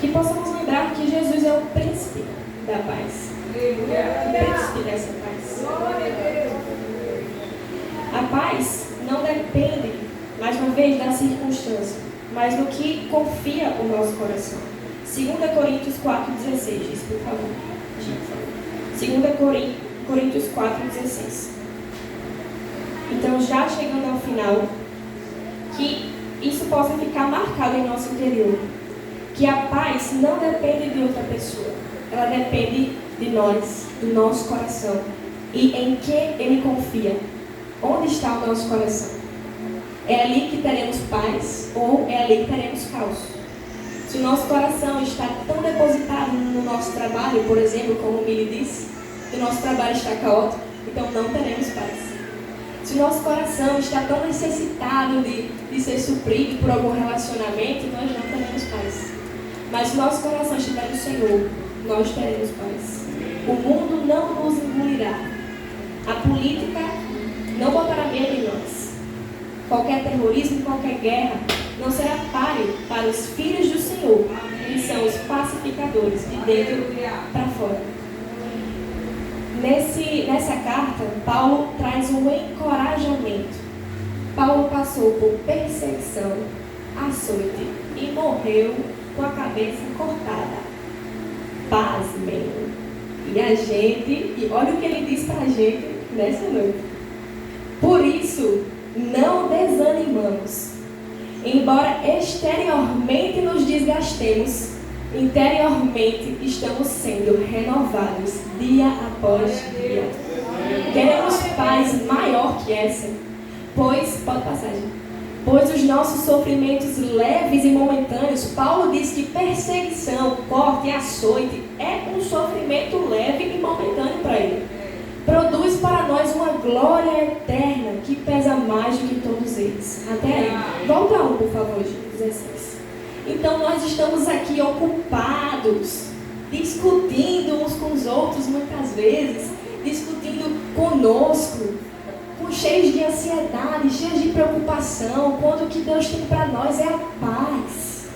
Que possamos lembrar que Jesus é o príncipe da paz. O príncipe dessa paz. A paz não depende, mais uma vez, da circunstância, mas no que confia o nosso coração. 2 Coríntios 4,16, diz, por favor. 2 Coríntios 4,16. Então, já chegando ao final, que isso possa ficar marcado em nosso interior. Que a paz não depende de outra pessoa. Ela depende de nós, do nosso coração. E em que ele confia. Onde está o nosso coração? É ali que teremos paz ou é ali que teremos caos? Se o nosso coração está tão depositado no nosso trabalho, por exemplo, como o Mili disse, que o nosso trabalho está caótico, então não teremos paz. Se o nosso coração está tão necessitado de ser suprido por algum relacionamento, nós não teremos paz. Mas se o nosso coração estiver no Senhor, nós teremos paz. O mundo não nos engolirá. A política não botará medo em nós. Qualquer terrorismo, qualquer guerra não será páreo para os filhos do Senhor, que são os pacificadores, de dentro para fora. Nessa carta, Paulo traz um encorajamento. Paulo passou por perseguição, açoite e morreu com a cabeça cortada. Pasmem. E olha o que ele diz para a gente nessa noite. Por isso, não desanimamos. Embora exteriormente nos desgastemos, interiormente estamos sendo renovados dia após dia. Queremos paz maior que essa. Pois os nossos sofrimentos leves e momentâneos, Paulo diz que perseguição, corte e açoite é um sofrimento leve e momentâneo para ele. Produz para nós uma glória eterna que pesa mais do que todos eles. Até aí. Volta um, por favor, 16. Então nós estamos aqui ocupados, discutindo uns com os outros muitas vezes, discutindo conosco, com estamos cheios de ansiedade, cheios de preocupação, quando o que Deus tem para nós é a paz.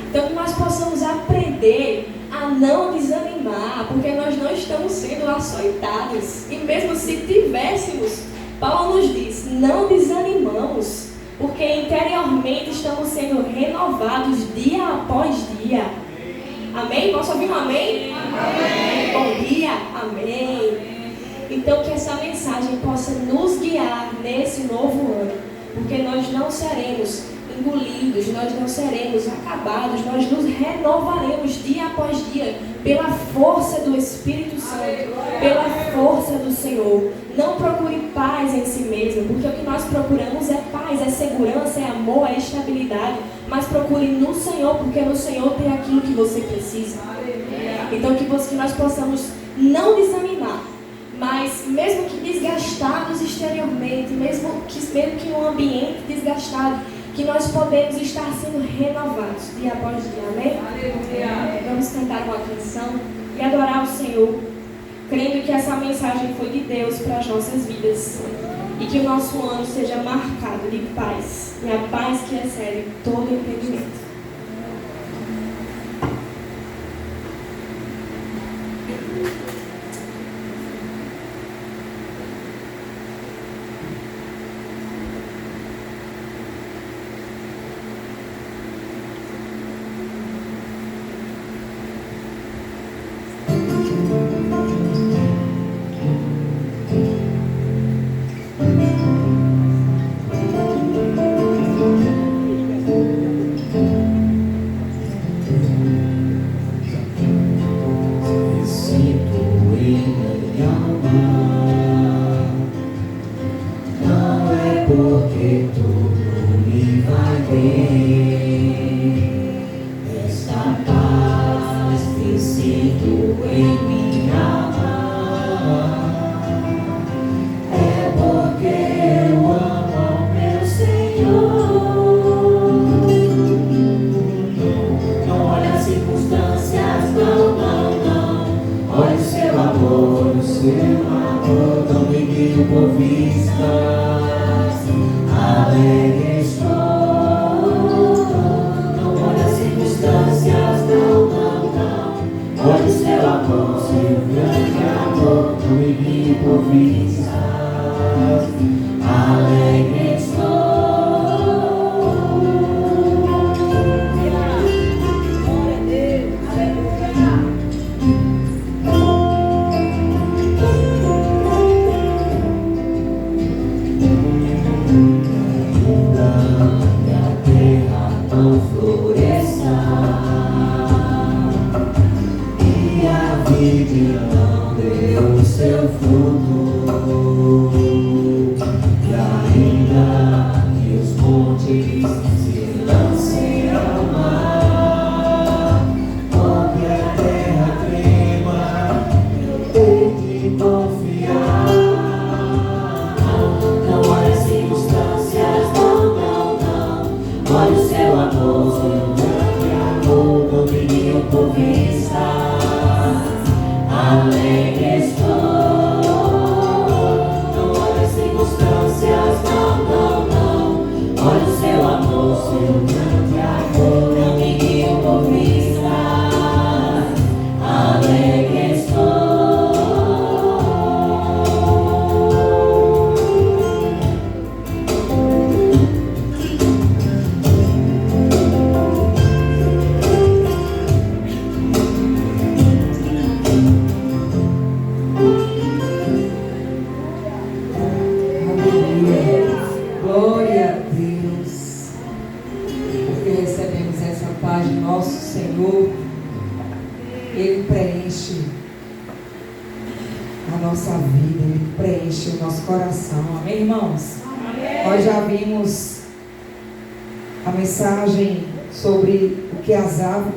Então que nós possamos aprender a não desanimar, porque nós não estamos sendo açoitados. E mesmo se tivéssemos, Paulo nos diz, não desanimamos, porque interiormente estamos sendo renovados dia após dia. Amém? Posso ouvir um amém? Amém. Bom dia, amém. Então que essa mensagem possa nos guiar nesse novo ano, porque nós não seremos engolidos, nós não seremos acabados, nós nos renovaremos dia após dia pela força do Espírito Santo, pela força do Senhor. Não procure paz em si mesmo, porque o que nós procuramos é paz, é segurança, é amor, é estabilidade, mas procure no Senhor, porque no Senhor tem aquilo que você precisa. Então que nós possamos não desanimar, mas mesmo que desgastados exteriormente, mesmo que um ambiente desgastado, que nós podemos estar sendo renovados dia após dia, amém? Aleluia. Vamos cantar uma canção e adorar o Senhor, crendo que essa mensagem foi de Deus para as nossas vidas e que o nosso ano seja marcado de paz, e a paz que excede todo entendimento.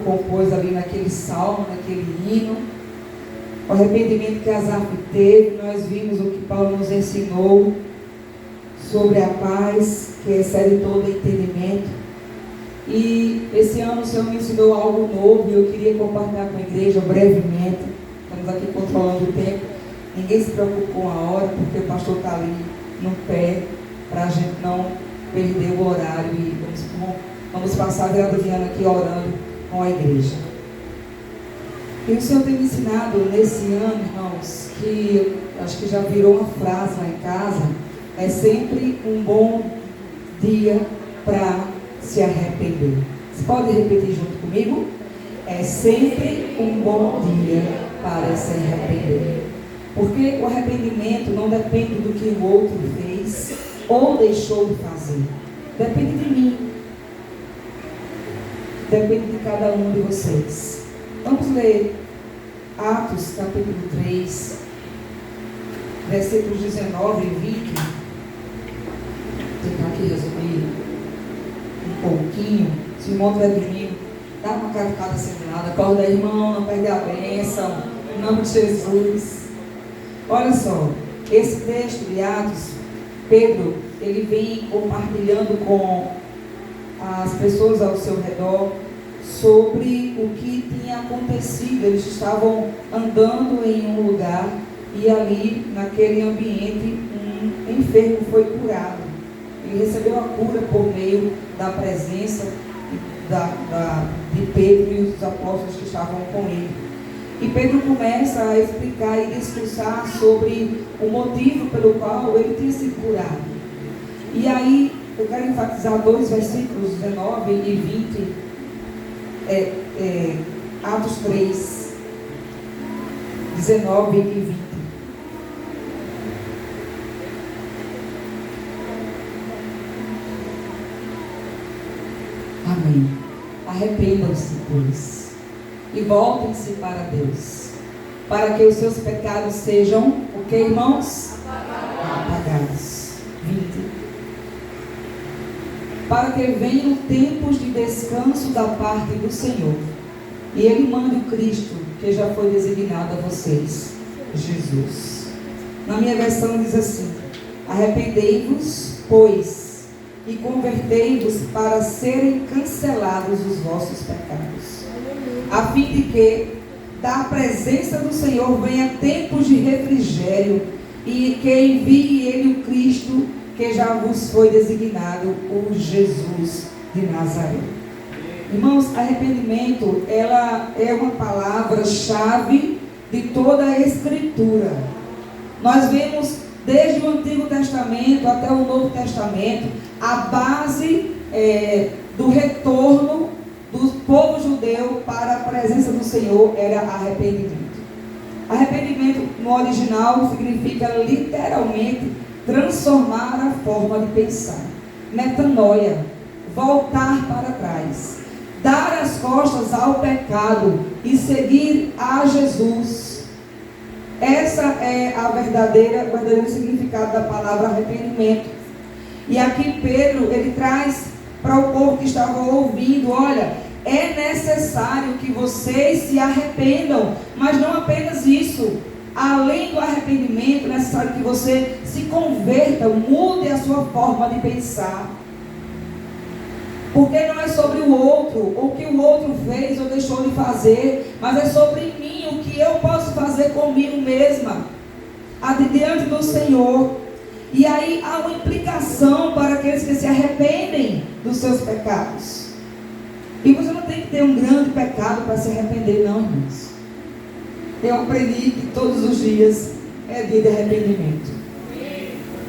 Compôs ali naquele salmo, naquele hino, o arrependimento que Asaf teve. Nós vimos o que Paulo nos ensinou sobre a paz que excede todo entendimento. E esse ano o Senhor me ensinou algo novo e eu queria compartilhar com a igreja brevemente. Estamos aqui controlando o tempo, ninguém se preocupa com a hora, porque o pastor está ali no pé, para a gente não perder o horário e vamos passar a Adriana aqui orando com a igreja. E o Senhor tem me ensinado nesse ano, irmãos, que acho que já virou uma frase lá em casa, é sempre um bom dia para se arrepender. Você pode repetir junto comigo? É sempre um bom dia para se arrepender. Porque o arrependimento não depende do que o outro fez ou deixou de fazer. Depende de mim. Depende de cada um de vocês. Vamos ler Atos capítulo 3, versículos 19 e 20. Vou tentar aqui resumir um pouquinho. Se o irmão estiver dormindo, dá uma catucada sentada, acorda aí, irmão, não perde a bênção, em nome de Jesus. Olha só, esse texto de Atos, Pedro, ele vem compartilhando com as pessoas ao seu redor sobre o que tinha acontecido. Eles estavam andando em um lugar e ali, naquele ambiente, um enfermo foi curado. Ele recebeu a cura por meio da presença de Pedro e os apóstolos que estavam com ele. E Pedro começa a explicar e discursar sobre o motivo pelo qual ele tinha sido curado. E aí, eu quero enfatizar 2 versículos, 19 e 20, Atos 3, 19 e 20. Amém. Arrependam-se, pois, e voltem-se para Deus, para que os seus pecados sejam, o que, irmãos? Apagados. 20. Para que venham tempos de descanso da parte do Senhor, e Ele mande o Cristo, que já foi designado a vocês, Jesus. Na minha versão diz assim: arrependei-vos, pois, e convertei-vos para serem cancelados os vossos pecados, a fim de que da presença do Senhor venha tempos de refrigério, e que envie Ele o Cristo, que já vos foi designado, o Jesus de Nazaré. Irmãos, arrependimento, ela é uma palavra-chave de toda a Escritura. Nós vemos desde o Antigo Testamento até o Novo Testamento, a base do retorno do povo judeu para a presença do Senhor era arrependimento. Arrependimento no original significa literalmente transformar a forma de pensar. Metanoia, voltar para trás, dar as costas ao pecado e seguir a Jesus. Essa é o verdadeiro significado da palavra arrependimento. E aqui Pedro, ele traz para o povo que estava ouvindo: olha, é necessário que vocês se arrependam, mas não apenas isso. Além do arrependimento, é necessário que você se converta, mude a sua forma de pensar. Porque não é sobre o outro, o que o outro fez ou deixou de fazer, mas é sobre mim, o que eu posso fazer comigo mesma, diante do Senhor. E aí há uma implicação para aqueles que se arrependem dos seus pecados. E você não tem que ter um grande pecado para se arrepender, não, irmãos. Eu aprendi que todos os dias é dia de arrependimento.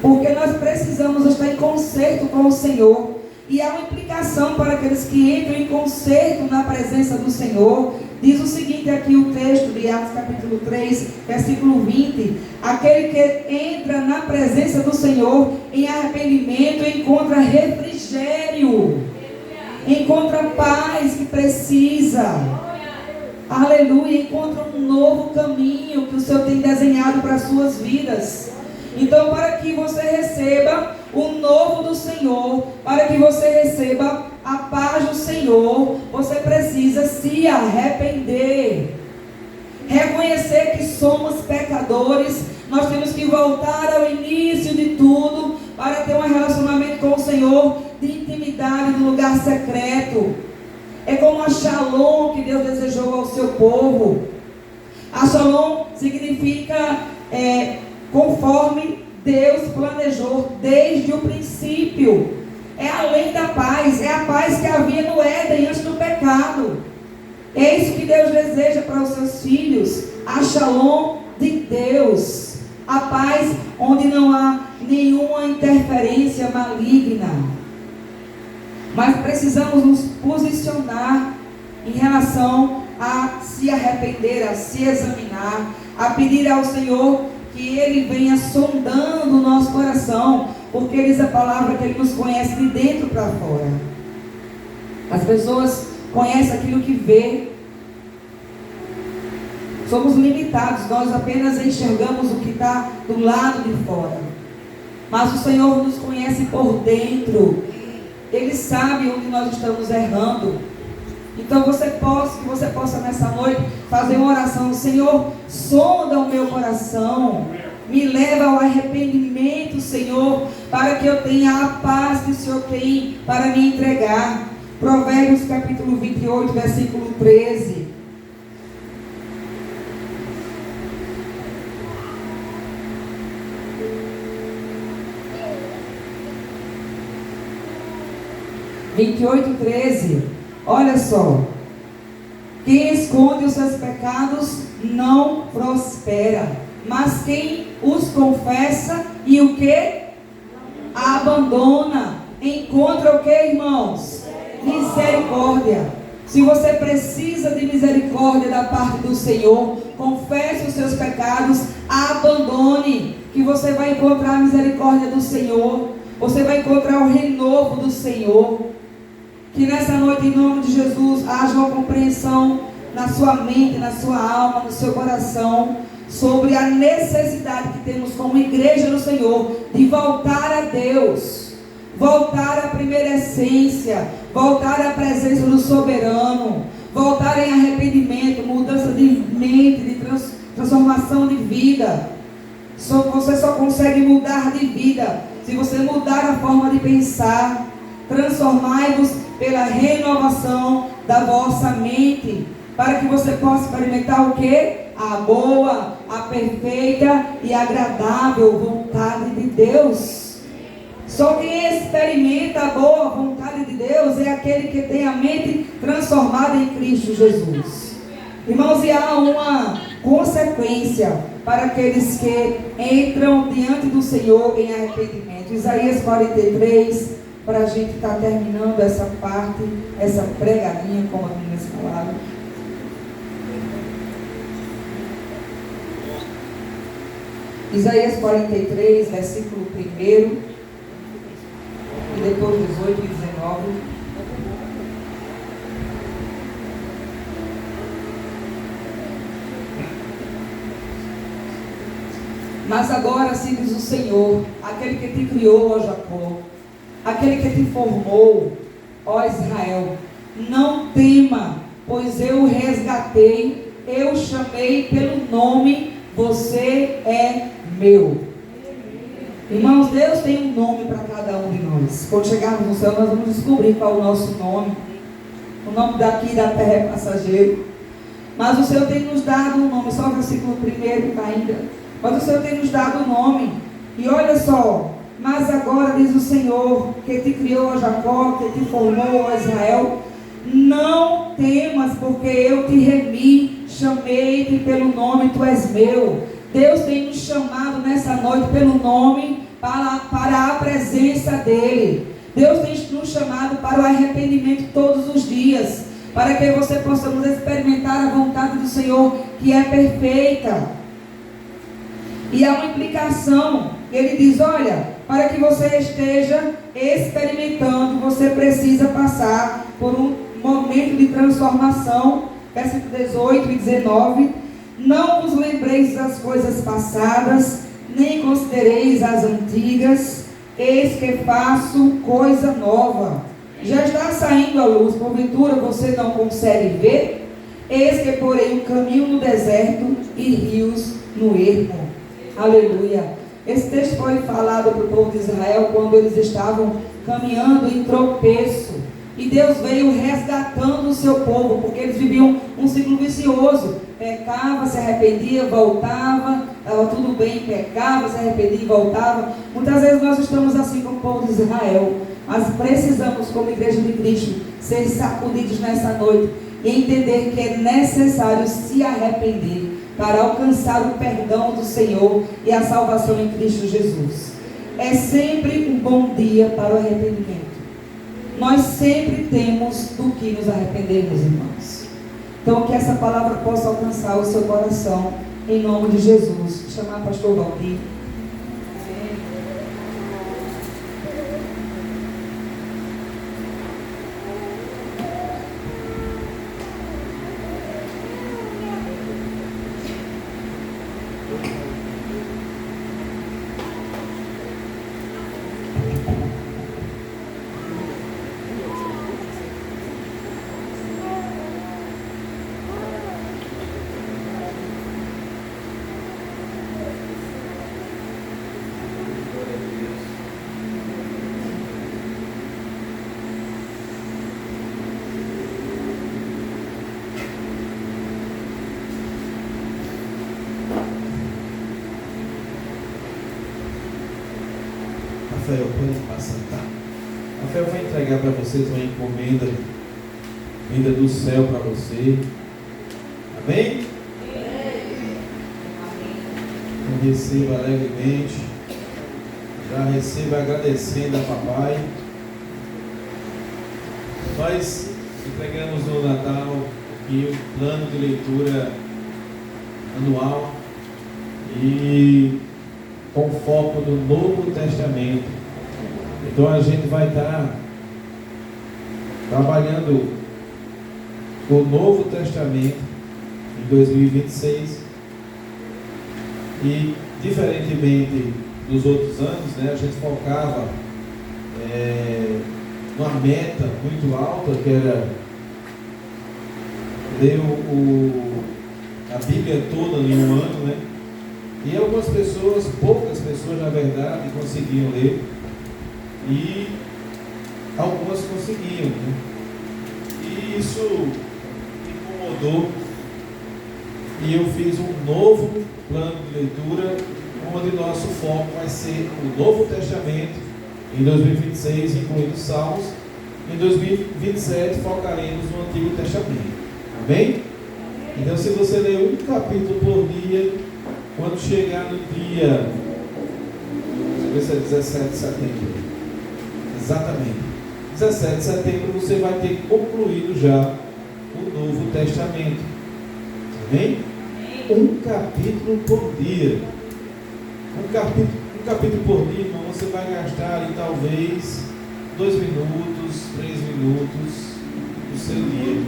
Porque nós precisamos estar em conserto com o Senhor. E há uma implicação para aqueles que entram em conserto na presença do Senhor. Diz o seguinte aqui o texto de Atos capítulo 3, versículo 20. Aquele que entra na presença do Senhor em arrependimento encontra refrigério, encontra paz que precisa. Aleluia, encontra um novo caminho que o Senhor tem desenhado para as suas vidas. Então, para que você receba o novo do Senhor, para que você receba a paz do Senhor, você precisa se arrepender, reconhecer que somos pecadores. Nós temos que voltar ao início de tudo para ter um relacionamento com o Senhor de intimidade, no lugar secreto. É como a Shalom que Deus desejou ao seu povo. A Shalom significa conforme Deus planejou desde o princípio. É a lei da paz, é a paz que havia no Éden antes do pecado. É isso que Deus deseja para os seus filhos, a shalom de Deus, a paz onde não há nenhuma interferência maligna. Mas precisamos nos posicionar em relação a se arrepender, a se examinar, a pedir ao Senhor que Ele venha sondando o nosso coração, porque diz a palavra que Ele nos conhece de dentro para fora. As pessoas conhecem aquilo que vê. Somos limitados, nós apenas enxergamos o que está do lado de fora. Mas o Senhor nos conhece por dentro. Ele sabe onde nós estamos errando. Então que você possa nessa noite fazer uma oração. Senhor, sonda o meu coração, me leva ao arrependimento, Senhor, para que eu tenha a paz que o Senhor tem para me entregar. Provérbios capítulo 28, versículo 13. Olha só, quem esconde os seus pecados não prospera, mas quem os confessa e o que? Abandona, encontra o que, irmãos? Misericórdia. Se você precisa de misericórdia da parte do Senhor, confesse os seus pecados, abandone, que você vai encontrar a misericórdia do Senhor, você vai encontrar o renovo do Senhor. Que nessa noite, em nome de Jesus, haja uma compreensão na sua mente, na sua alma, no seu coração, sobre a necessidade que temos como igreja do Senhor, de voltar a Deus, voltar à primeira essência, voltar à presença do soberano, voltar em arrependimento, mudança de mente, de transformação de vida. Você só consegue mudar de vida se você mudar a forma de pensar. Transformai-vos pela renovação da vossa mente, para que você possa experimentar o que? A boa, a perfeita e agradável vontade de Deus. Só quem experimenta a boa vontade de Deus é aquele que tem a mente transformada em Cristo Jesus. Irmãos, e há uma consequência para aqueles que entram diante do Senhor em arrependimento. Isaías 43, para a gente estar terminando essa parte, essa pregadinha, como as meninas falaram. Isaías 43, versículo 1, e depois 18 e 19. Mas agora assim diz o Senhor, aquele que te criou, ó Jacó, aquele que te formou, ó Israel, não tema, pois eu o resgatei, eu chamei pelo nome, você é meu. Irmãos, Deus tem um nome para cada um de nós. Quando chegarmos no céu, nós vamos descobrir qual é o nosso nome. O nome daqui da terra é passageiro, mas o Senhor tem nos dado um nome. Só o versículo 1 ainda. Mas o Senhor tem nos dado um nome. E olha só, mas agora diz o Senhor, que te criou a Jacó, que te formou a Israel, não temas, porque eu te remi, chamei-te pelo nome, tu és meu. Deus tem nos chamado nessa noite pelo nome, para a presença dEle. Deus tem nos chamado para o arrependimento todos os dias, para que você possamos experimentar a vontade do Senhor, que é perfeita. E há uma implicação. Ele diz, olha, para que você esteja experimentando, você precisa passar por um momento de transformação. Versículo 18 e 19. Não vos lembreis das coisas passadas, nem considereis as antigas. Eis que faço coisa nova. Já está saindo a luz, porventura você não consegue ver? Eis que porei um caminho no deserto e rios no ermo. Aleluia. Esse texto foi falado para o povo de Israel quando eles estavam caminhando em tropeço. E Deus veio resgatando o seu povo, porque eles viviam um ciclo vicioso. Pecava, se arrependia, voltava, estava tudo bem, pecava, se arrependia e voltava. Muitas vezes nós estamos assim com o povo de Israel, mas precisamos, como igreja de Cristo, ser sacudidos nessa noite e entender que é necessário se arrepender para alcançar o perdão do Senhor e a salvação em Cristo Jesus. É sempre um bom dia para o arrependimento. Nós sempre temos do que nos arrependermos, irmãos. Então, que essa palavra possa alcançar o seu coração, em nome de Jesus. Chamar o pastor Valdir. Rafael, pode passar, tá? Rafael vai entregar para vocês uma encomenda vinda do céu para você. Amém? Então, receba alegremente. Já receba agradecendo a papai. Nós entregamos no Natal aqui o plano de leitura anual e com foco no Novo Testamento. Então a gente vai estar trabalhando o Novo Testamento em 2026 e, diferentemente dos outros anos, né, a gente focava numa meta muito alta, que era ler a Bíblia toda em um ano, né? E algumas pessoas, poucas pessoas na verdade, conseguiam ler, e algumas conseguiam, né? E isso me incomodou, e eu fiz um novo plano de leitura, onde nosso foco vai ser o Novo Testamento em 2026, incluindo Salmos. Em 2027 focaremos no Antigo Testamento. Amém? Então, se você ler um capítulo por dia, quando chegar no dia, deixa eu ver se é 17 de setembro, exatamente, 17 de setembro, você vai ter concluído já o Novo Testamento. Amém? Um capítulo por dia. Um capítulo por dia, irmão, você vai gastar ali, talvez 2 minutos, 3 minutos do seu dia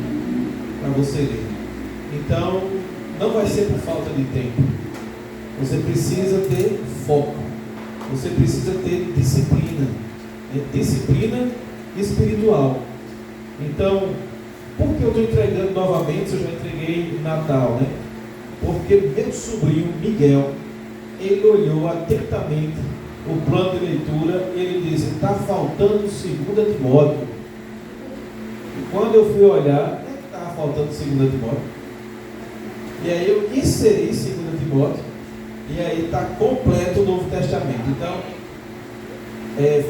para você ler. Então, não vai ser por falta de tempo. Você precisa ter foco. Você precisa ter disciplina. Disciplina espiritual. Então, por que eu estou entregando novamente? Eu já entreguei no Natal, né? Porque meu sobrinho Miguel, ele olhou atentamente o plano de leitura e ele disse: está faltando 2 Timóteo. E quando eu fui olhar, estava faltando 2 Timóteo. E aí eu inseri 2 Timóteo. E aí está completo o Novo Testamento. Então,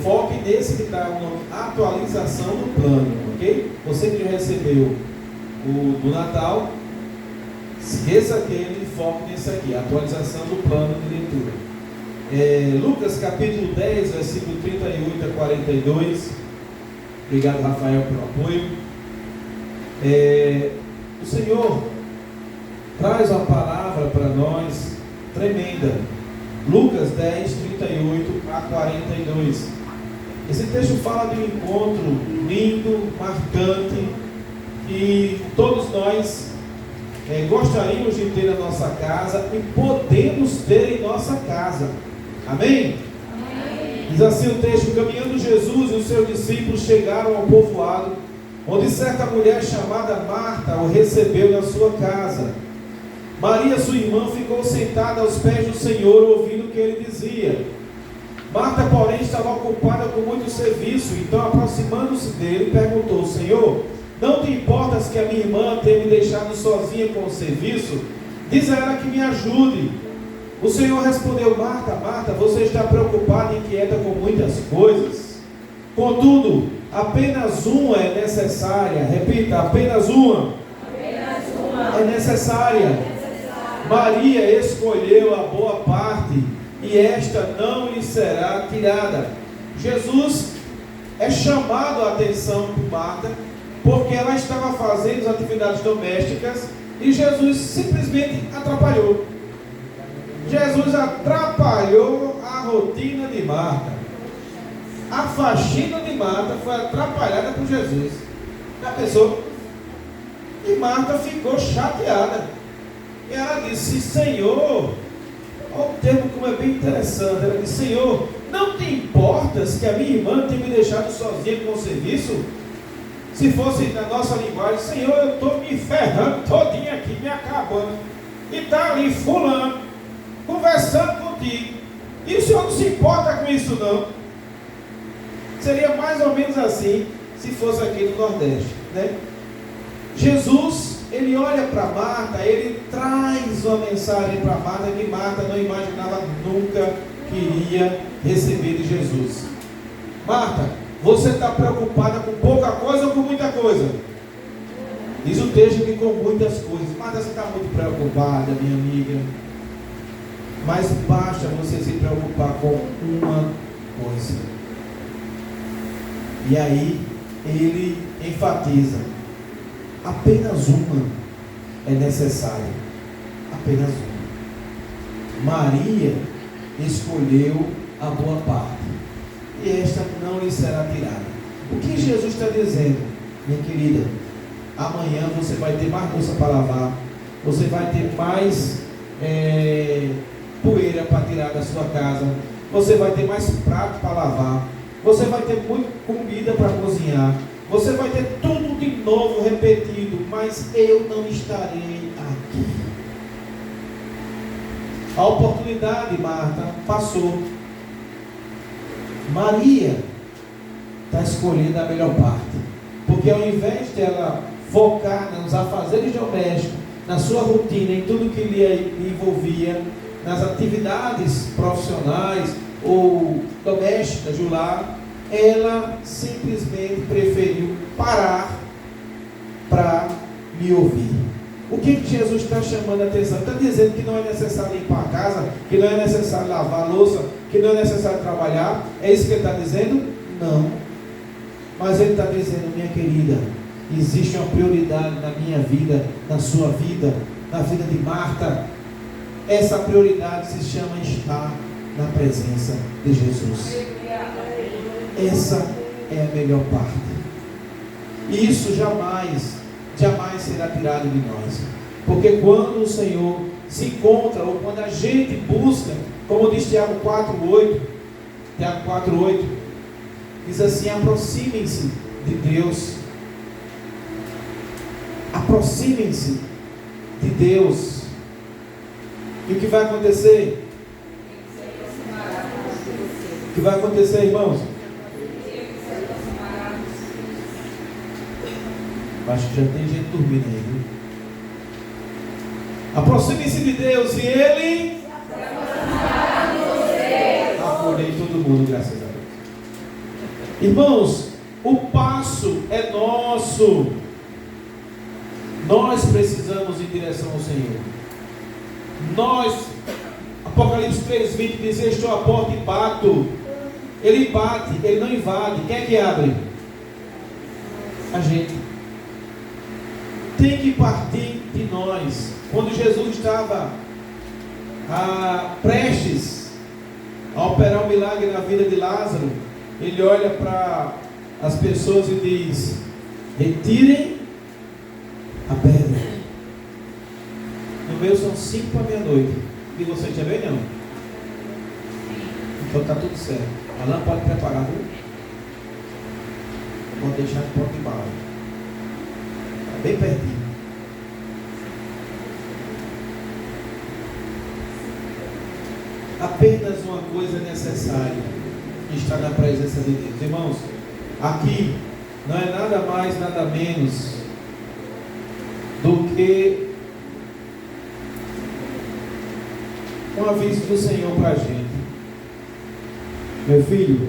foque nesse que está uma atualização do plano, ok? Você que já recebeu o do Natal, esqueça aquele e foque nesse aqui, a atualização do plano de leitura. Lucas capítulo 10, versículo 38 a 42. Obrigado, Rafael, pelo apoio. O Senhor traz uma palavra para nós tremenda. Lucas 10, 38 a 42. Esse texto fala de um encontro lindo, marcante, que todos nós gostaríamos de ter na nossa casa e podemos ter em nossa casa. Amém? Amém? Diz assim o texto: caminhando Jesus e os seus discípulos chegaram ao povoado, onde certa mulher chamada Marta o recebeu na sua casa. Maria, sua irmã, ficou sentada aos pés do Senhor, ouvindo o que ele dizia. Marta, porém, estava ocupada com muito serviço. Então, aproximando-se dele, perguntou: Senhor, não te importas que a minha irmã tenha me deixado sozinha com o serviço? Diz a ela que me ajude. O Senhor respondeu: Marta, Marta, você está preocupada e inquieta com muitas coisas. Contudo, apenas uma é necessária. Repita: apenas uma é necessária. Maria escolheu a boa parte, e esta não lhe será tirada. Jesus é chamado a atenção por Marta, porque ela estava fazendo as atividades domésticas e Jesus simplesmente atrapalhou. Jesus atrapalhou a rotina de Marta. A faxina de Marta foi atrapalhada por Jesus. Já pensou? E Marta ficou chateada. E ela disse: Senhor, olha o termo como é bem interessante. Ela disse: Senhor, não te importas que a minha irmã tenha me deixado sozinha com o serviço? Se fosse na nossa linguagem: Senhor, eu estou me ferrando todinha aqui, me acabando, e está ali fulano conversando contigo, e o Senhor não se importa com isso não? Seria mais ou menos assim se fosse aqui no Nordeste, né? Jesus, ele olha para Marta, ele traz uma mensagem para Marta que Marta não imaginava nunca que iria receber de Jesus. Marta, você está preocupada com pouca coisa ou com muita coisa? Diz o texto que com muitas coisas. Marta, você está muito preocupada, minha amiga. Mas basta você se preocupar com uma coisa. E aí ele enfatiza: apenas uma é necessária. Apenas uma. Maria escolheu a boa parte, e esta não lhe será tirada. O que Jesus está dizendo, minha querida? Amanhã você vai ter mais louça para lavar, você vai ter mais poeira para tirar da sua casa, você vai ter mais prato para lavar, você vai ter muita comida para cozinhar, você vai ter tudo de novo repetido, mas eu não estarei aqui. A oportunidade, Marta, passou. Maria está escolhendo a melhor parte, porque ao invés dela focar nos afazeres domésticos, na sua rotina, em tudo que lhe envolvia, nas atividades profissionais ou domésticas do lar, ela simplesmente preferiu parar para me ouvir. O que Jesus está chamando a atenção? Está dizendo que não é necessário limpar a casa, que não é necessário lavar a louça, que não é necessário trabalhar? É isso que ele está dizendo? Não. Mas ele está dizendo: minha querida, existe uma prioridade na minha vida, na sua vida, na vida de Marta. Essa prioridade se chama estar na presença de Jesus. Essa é a melhor parte. E isso jamais será tirado de nós. Porque quando o Senhor se encontra, ou quando a gente busca, como diz Tiago 4,8, diz assim: aproximem-se de Deus. Aproximem-se de Deus. E o que vai acontecer? O que vai acontecer, irmãos? Acho que já tem gente dormindo aí, viu? Aproxime-se de Deus e Ele acolhei todo mundo, graças a Deus. Irmãos, o passo é nosso. Nós precisamos ir em direção ao Senhor. Apocalipse 3:20 diz: eu estou à porta e bato. Ele bate, ele não invade. Quem é que abre? A gente. Tem que partir de nós. Quando Jesus estava prestes a operar um milagre na vida de Lázaro, ele olha para as pessoas e diz: retirem a pedra. No meu são 5 para meia-noite. E você também não? Então está tudo certo. Alain pode preparar, viu? Pode deixar de porta de bala. Está bem pertinho. Apenas uma coisa necessária: estar na presença de Deus. Irmãos, aqui não é nada mais, nada menos do que um aviso do Senhor para a gente. Meu filho,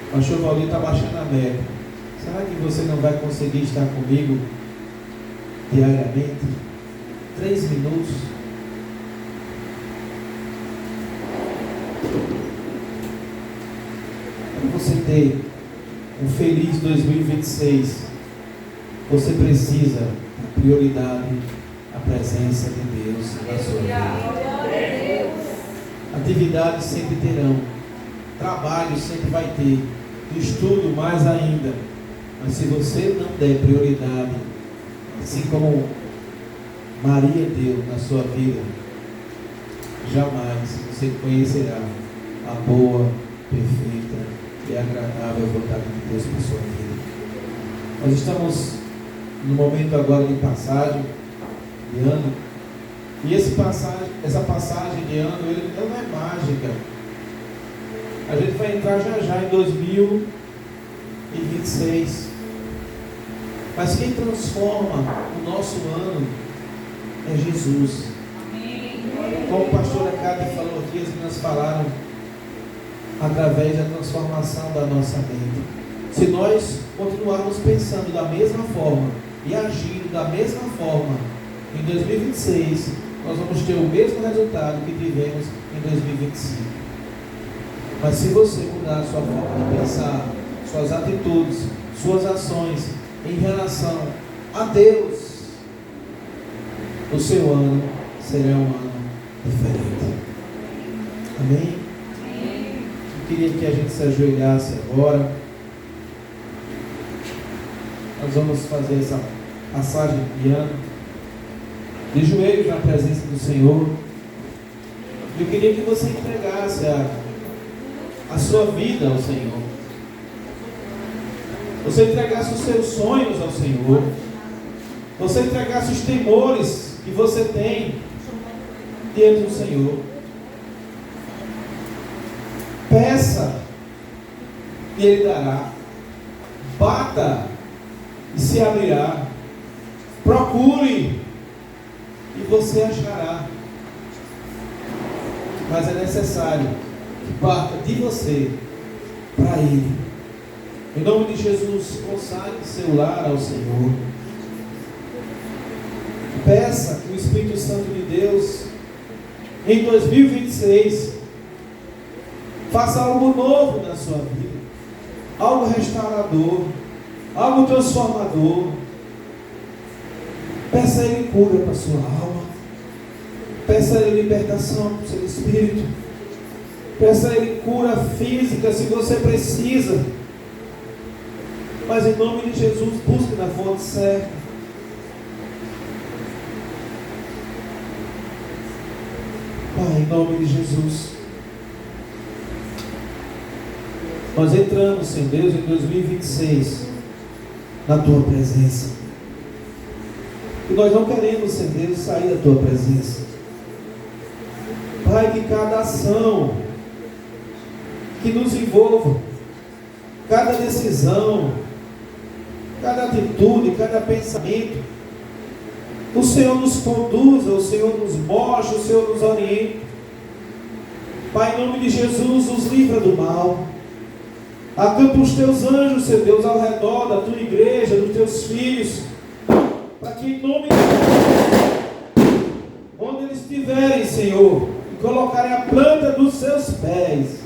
o pastor Valdir está baixando a meta. Será que você não vai conseguir estar comigo diariamente? 3 minutos. Para você ter um feliz 2026, você precisa dar prioridade à presença de Deus na sua vida. Atividades sempre terão, trabalho sempre vai ter, estudo mais ainda. Mas se você não der prioridade, assim como Maria deu na sua vida, jamais você conhecerá a boa, perfeita e agradável vontade de Deus para a sua vida. Nós estamos no momento agora de passagem de ano, e essa passagem de ano, ela não é mágica. A gente vai entrar já em 2026. Mas quem transforma o nosso ano é Jesus. Como o pastor Cátia falou aqui, as meninas falaram, através da transformação da nossa mente. Se nós continuarmos pensando da mesma forma e agindo da mesma forma, em 2026, nós vamos ter o mesmo resultado que tivemos em 2025. Mas se você mudar a sua forma de pensar, suas atitudes, suas ações em relação a Deus, o seu ano será um ano diferente. Amém? Eu queria que a gente se ajoelhasse agora. Nós vamos fazer essa passagem de ano de joelhos na presença do Senhor. Eu queria que você entregasse a sua vida ao Senhor. Você entregasse os seus sonhos ao Senhor. Você entregasse os temores que você tem diante do Senhor. Peça e Ele dará. Bata e se abrirá. Procure e você achará. Mas é necessário que parta de você para Ele. Em nome de Jesus, consagre seu lar ao Senhor. Peça que o Espírito Santo de Deus, em 2026, faça algo novo na sua vida. Algo restaurador, algo transformador. Peça a Ele cura para a sua alma. Peça a Ele libertação para o seu espírito. Peça a Ele cura física se você precisa. Mas em nome de Jesus, busque na fonte certa. Pai, em nome de Jesus, nós entramos, Senhor Deus, em 2026 na Tua presença. E nós não queremos, Senhor Deus, sair da Tua presença. Pai, que cada ação que nos envolva, cada decisão, cada atitude, cada pensamento, o Senhor nos conduza, o Senhor nos mostre, o Senhor nos oriente. Pai, em nome de Jesus, nos livra do mal. Acampa os Teus anjos, Senhor Deus, ao redor da Tua igreja, dos Teus filhos, para que em nome de Jesus, onde eles estiverem, Senhor, e colocarem a planta dos seus pés,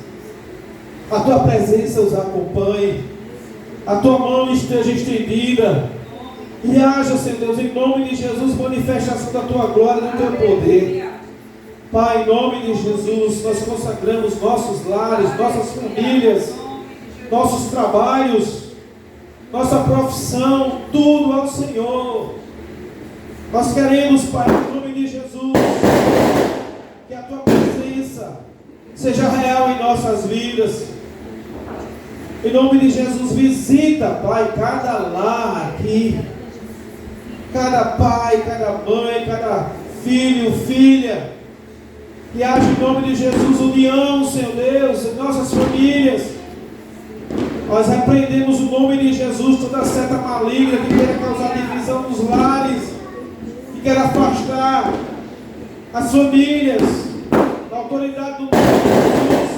a Tua presença os acompanhe, a Tua mão esteja estendida, e haja, Senhor Deus, em nome de Jesus, manifestação da Tua glória, do Teu poder. Pai, em nome de Jesus, nós consagramos nossos lares, nossas famílias, nossos trabalhos, nossa profissão, tudo ao Senhor. Nós queremos, Pai, em nome de Jesus, que a Tua presença seja real em nossas vidas. Em nome de Jesus, visita, Pai, cada lar aqui, cada pai, cada mãe, cada filho, filha, que haja em nome de Jesus união, Senhor Deus, em nossas famílias. Nós repreendemos o nome de Jesus toda seta maligna que queira causar divisão nos lares, que queira afastar as famílias, na autoridade do nome de Jesus,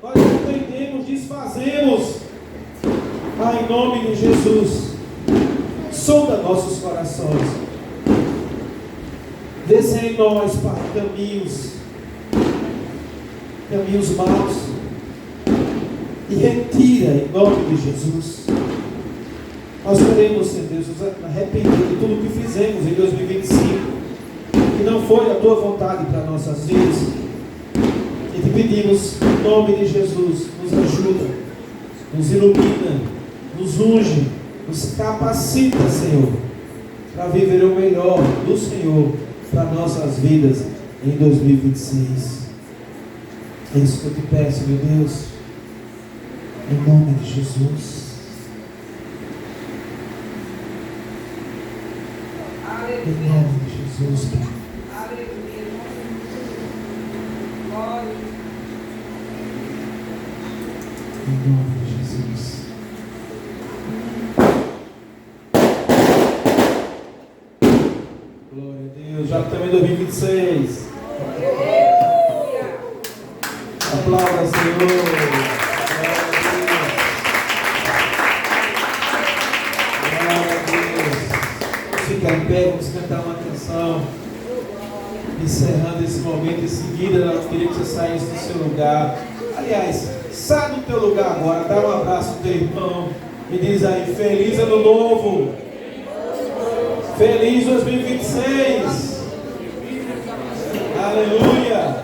nós repreendemos, desfazemos, em nome de Jesus. Sonda nossos corações, desça em nós, Pai, caminhos maus, e retira em nome de Jesus. Nós queremos, Senhor Deus, nos arrepender de tudo que fizemos em 2025, que não foi a Tua vontade para nossas vidas. E te pedimos, em nome de Jesus, nos ajuda, nos ilumina, nos unge, nos capacita, Senhor, para viver o melhor do Senhor para nossas vidas em 2026. É isso que eu te peço, meu Deus, em nome de Jesus. Em nome de Jesus, Pai. Em nome de Jesus. Glória a Deus. Já estamos em 2026. Aplauda, Senhor. Glória a Deus. Vamos ficar em pé, vamos cantar uma canção. Encerrando esse momento, em seguida eu queria que você saísse do seu lugar. Aliás, sai do teu lugar agora, dá um abraço ao teu irmão e diz aí: feliz ano novo, feliz 2026, aleluia.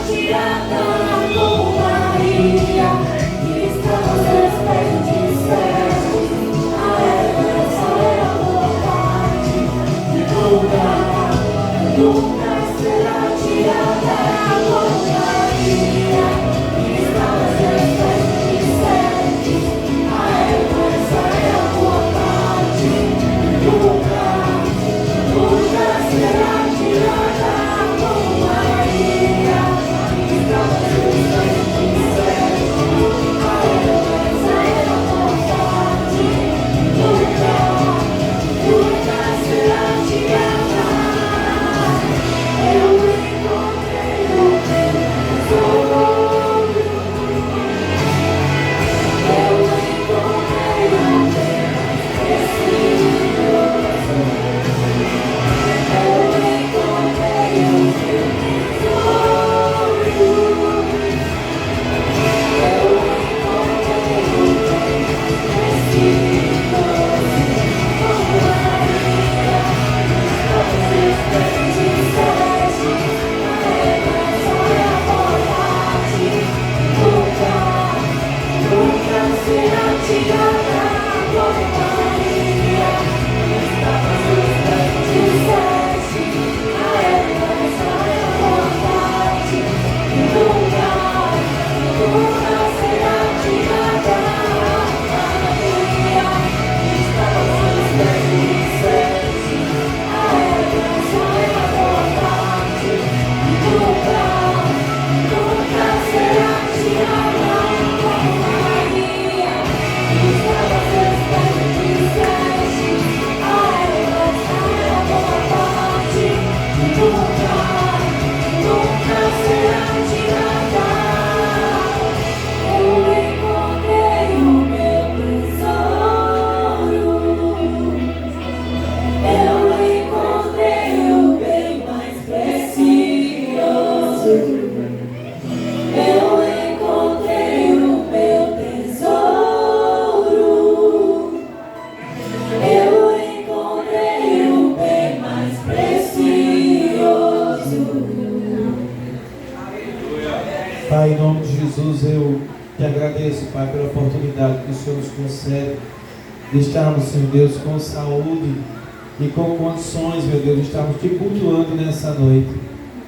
tirada como Maria, que está nos seus pés disseste, a herança é a vontade, e nunca será tirada como Maria, que está nos seus pés disseste, a herança é a vontade, e nunca será tirada como Maria, que está nos seus pés disseste, a herança é a vontade, nunca será tirada. Eu encontrei o meu tesouro, eu encontrei o meu precioso, eu encontrei o meu tesouro, eu encontrei o meu precioso, como Maria, os seus pés disseste, a herança é a vontade, nunca será tirada como Maria, está nos seus pés disseste, a herança é a vontade, nunca será tirada Maria, está nos seus pés disseste, a herança é a vontade, nunca será tirada como Maria, está nos seus pés disseste, a herança é a vontade, nunca será tirada. Eu encontrei o meu tesouro, eu encontrei o bem mais precioso, eu encontrei o meu tesouro, eu encontrei o bem mais precioso. Pai, em nome de Jesus, eu te agradeço, Pai, pela oportunidade que o Senhor nos concede de estarmos, Senhor Deus, com saúde e com condições, meu Deus, de estarmos te cultuando nessa noite.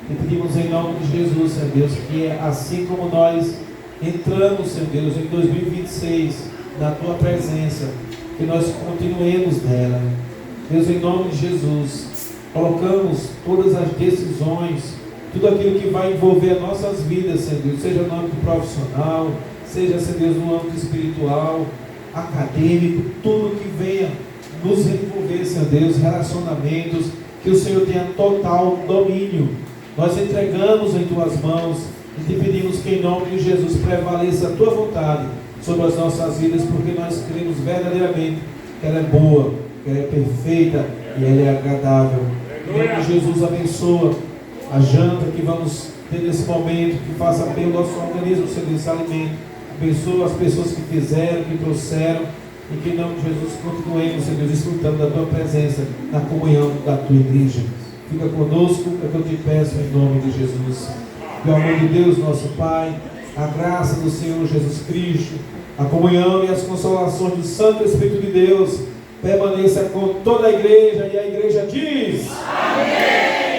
E pedimos em nome de Jesus, Senhor Deus, que assim como nós entramos, Senhor Deus, em 2026, na Tua presença, que nós continuemos nela. Deus, em nome de Jesus, colocamos todas as decisões, tudo aquilo que vai envolver as nossas vidas, Senhor Deus, seja no âmbito profissional, seja, Senhor Deus, no âmbito espiritual, acadêmico, tudo que venha nos envolver, Senhor Deus, relacionamentos, que o Senhor tenha total domínio. Nós entregamos em Tuas mãos e te pedimos que em nome de Jesus prevaleça a Tua vontade sobre as nossas vidas, porque nós cremos verdadeiramente que ela é boa, que ela é perfeita e ela é agradável. Em nome de Jesus, abençoa a janta que vamos ter nesse momento, que faça bem o nosso organismo, Senhor, esse alimento. Abençoa as pessoas que fizeram, que trouxeram, e que em nome de Jesus continuemos, Senhor Deus, desfrutando da Tua presença, na comunhão da Tua igreja. Fica conosco, é o que eu te peço em nome de Jesus. Que o amor de Deus, nosso Pai, a graça do Senhor Jesus Cristo, a comunhão e as consolações do Santo Espírito de Deus permaneça com toda a igreja, e a igreja diz: Amém.